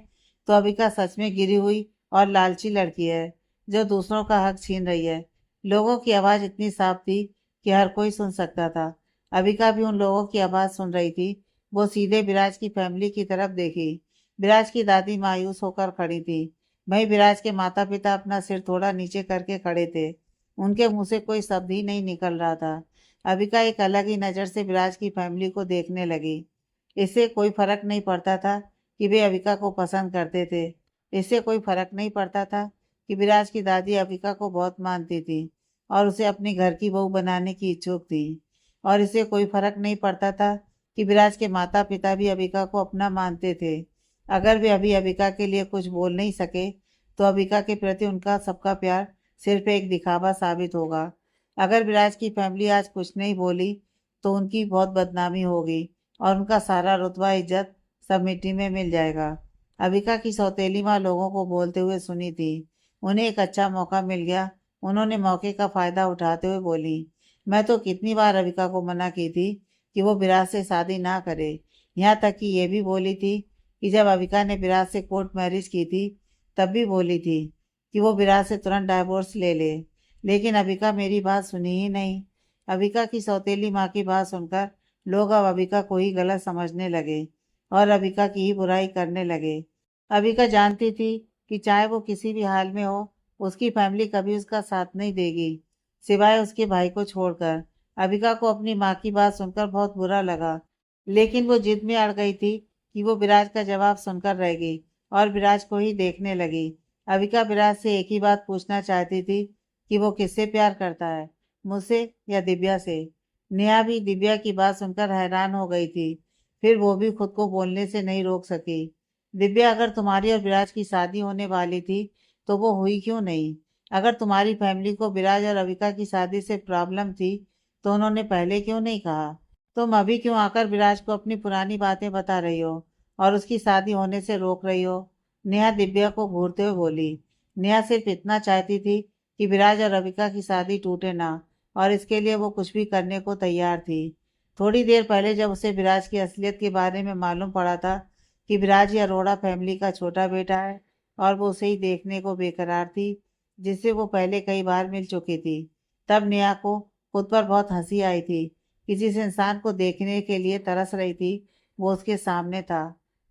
तो अबिका सच में गिरी हुई और लालची लड़की है जो दूसरों का हक छीन रही है। लोगों की आवाज़ इतनी साफ थी कि हर कोई सुन सकता था। अबिका भी उन लोगों की आवाज़ सुन रही थी। वो सीधे विराज की फैमिली की तरफ देखी। विराज की दादी मायूस होकर खड़ी थी। वहीं विराज के माता पिता अपना सिर थोड़ा नीचे करके खड़े थे। उनके मुंह से कोई शब्द ही नहीं निकल रहा था। अबिका एक अलग ही नज़र से विराज की फैमिली को देखने लगी। इससे कोई फर्क नहीं पड़ता था कि वे अबिका को पसंद करते थे। इससे कोई फर्क नहीं पड़ता था कि विराज की दादी अबिका को बहुत मानती थी और उसे अपनी घर की बहू बनाने की इच्छुक थी। और इससे कोई फर्क नहीं पड़ता था कि विराज के माता पिता भी अबिका को अपना मानते थे। अगर वे अभी अबिका के लिए कुछ बोल नहीं सके तो अबिका के प्रति उनका सबका प्यार सिर्फ एक दिखावा साबित होगा। अगर विराज की फैमिली आज कुछ नहीं बोली तो उनकी बहुत बदनामी होगी और उनका सारा रुतबा इज्जत सब मिट्टी में मिल जाएगा। अबिका की सौतेली माँ लोगों को बोलते हुए सुनी थी। उन्हें एक अच्छा मौका मिल गया। उन्होंने मौके का फायदा उठाते हुए बोली, मैं तो कितनी बार अबिका को मना की थी कि वो विराज से शादी ना करे। यहाँ तक कि ये भी बोली थी कि जब अविका ने विराज से कोर्ट मैरिज की थी तब भी बोली थी कि वो विराज से तुरंत डाइवोर्स ले ले। लेकिन अविका मेरी बात सुनी ही नहीं। अविका की सौतेली माँ की बात सुनकर लोग अब अविका को ही गलत समझने लगे और अविका की ही बुराई करने लगे। अविका जानती थी कि चाहे वो किसी भी हाल में हो उसकी फैमिली कभी उसका साथ नहीं देगी, सिवाय उसके भाई को छोड़कर। अविका को अपनी माँ की बात सुनकर बहुत बुरा लगा, लेकिन वो जिद में अड़ गई थी कि वो विराज का जवाब सुनकर रहेगी और विराज को ही देखने लगी। अविका विराज से एक ही बात पूछना चाहती थी कि वो किससे प्यार करता है, मुझसे या दिव्या से। नेहा भी दिव्या की बात सुनकर हैरान हो गई थी। फिर वो भी खुद को बोलने से नहीं रोक सकी। दिव्या, अगर तुम्हारी और विराज की शादी होने वाली थी तो वो हुई क्यों नहीं? अगर तुम्हारी फैमिली को विराज और अविका की शादी से प्रॉब्लम थी तो उन्होंने पहले क्यों नहीं कहा? तुम अभी क्यों आकर विराज को अपनी पुरानी बातें बता रही हो और उसकी शादी होने से रोक रही हो? नेहा दिव्या को घूरते हुए बोली। नेहा सिर्फ इतना चाहती थी कि विराज और रविका की शादी टूटे ना, और इसके लिए वो कुछ भी करने को तैयार थी। थोड़ी देर पहले जब उसे विराज की असलियत के बारे में मालूम पड़ा था कि विराज ही अरोड़ा फैमिली का छोटा बेटा है और वो उसे ही देखने को बेकरार थी, जिससे वो पहले कई बार मिल चुकी थी, तब नेहा को खुद पर बहुत हंसी आई थी कि जिस इंसान को देखने के लिए तरस रही थी वो उसके सामने था।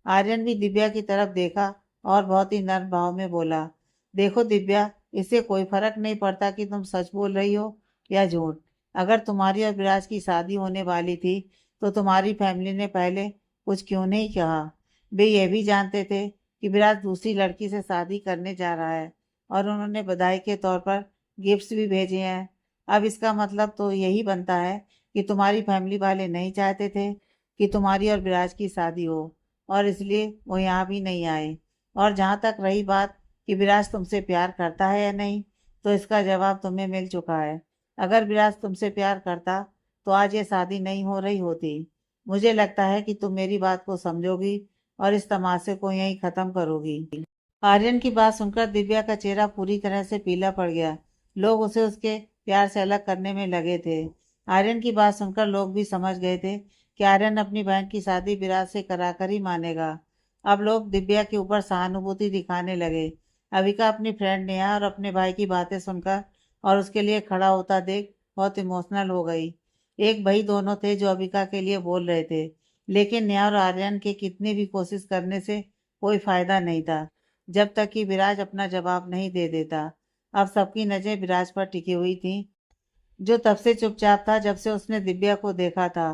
आर्यन भी दिव्या की तरफ देखा और बहुत ही नर्म भाव में बोला, देखो दिव्या, इससे कोई फर्क नहीं पड़ता कि तुम सच बोल रही हो या झूठ। अगर तुम्हारी और विराज की शादी होने वाली थी तो तुम्हारी फैमिली ने पहले कुछ क्यों नहीं कहा? वे ये भी जानते थे कि विराज दूसरी लड़की से शादी करने जा रहा है और उन्होंने बधाई के तौर पर गिफ्ट्स भी भेजे हैं। अब इसका मतलब तो यही बनता है कि तुम्हारी फैमिली वाले नहीं चाहते थे कि तुम्हारी और विराज की शादी हो और इसलिए वो यहाँ भी नहीं आए। और जहाँ तक रही बात कि विराज तुमसे प्यार करता है या नहीं, तो इसका जवाब तुम्हें मिल चुका है। अगर विराज तुमसे प्यार करता तो आज ये शादी नहीं हो रही होती। मुझे लगता है कि तुम मेरी बात को समझोगी और इस तमाशे को यहीं ख़त्म करोगी। आर्यन की बात सुनकर दिव्या का चेहरा पूरी तरह से पीला पड़ गया। लोग उसे उसके प्यार से अलग करने में लगे थे। आर्यन की बात सुनकर लोग भी समझ गए थे कि आर्यन अपनी बहन की शादी विराज से कराकर ही मानेगा। अब लोग दिव्या के ऊपर सहानुभूति दिखाने लगे। अविका अपनी फ्रेंड नेहा और अपने भाई की बातें सुनकर और उसके लिए खड़ा होता देख बहुत इमोशनल हो गई। एक भाई दोनों थे जो अविका के लिए बोल रहे थे, लेकिन नेहा और आर्यन के कितनी भी कोशिश करने से कोई फायदा नहीं था, जब तक कि विराज अपना जवाब नहीं दे देता। अब सबकी नजरें विराज पर टिकी हुई थी, जो तब से चुपचाप था जब से उसने दिव्या को देखा था।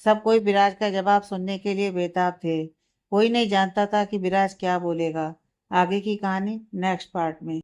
सब कोई विराज का जवाब सुनने के लिए बेताब थे। कोई नहीं जानता था कि विराज क्या बोलेगा। आगे की कहानी नेक्स्ट पार्ट में।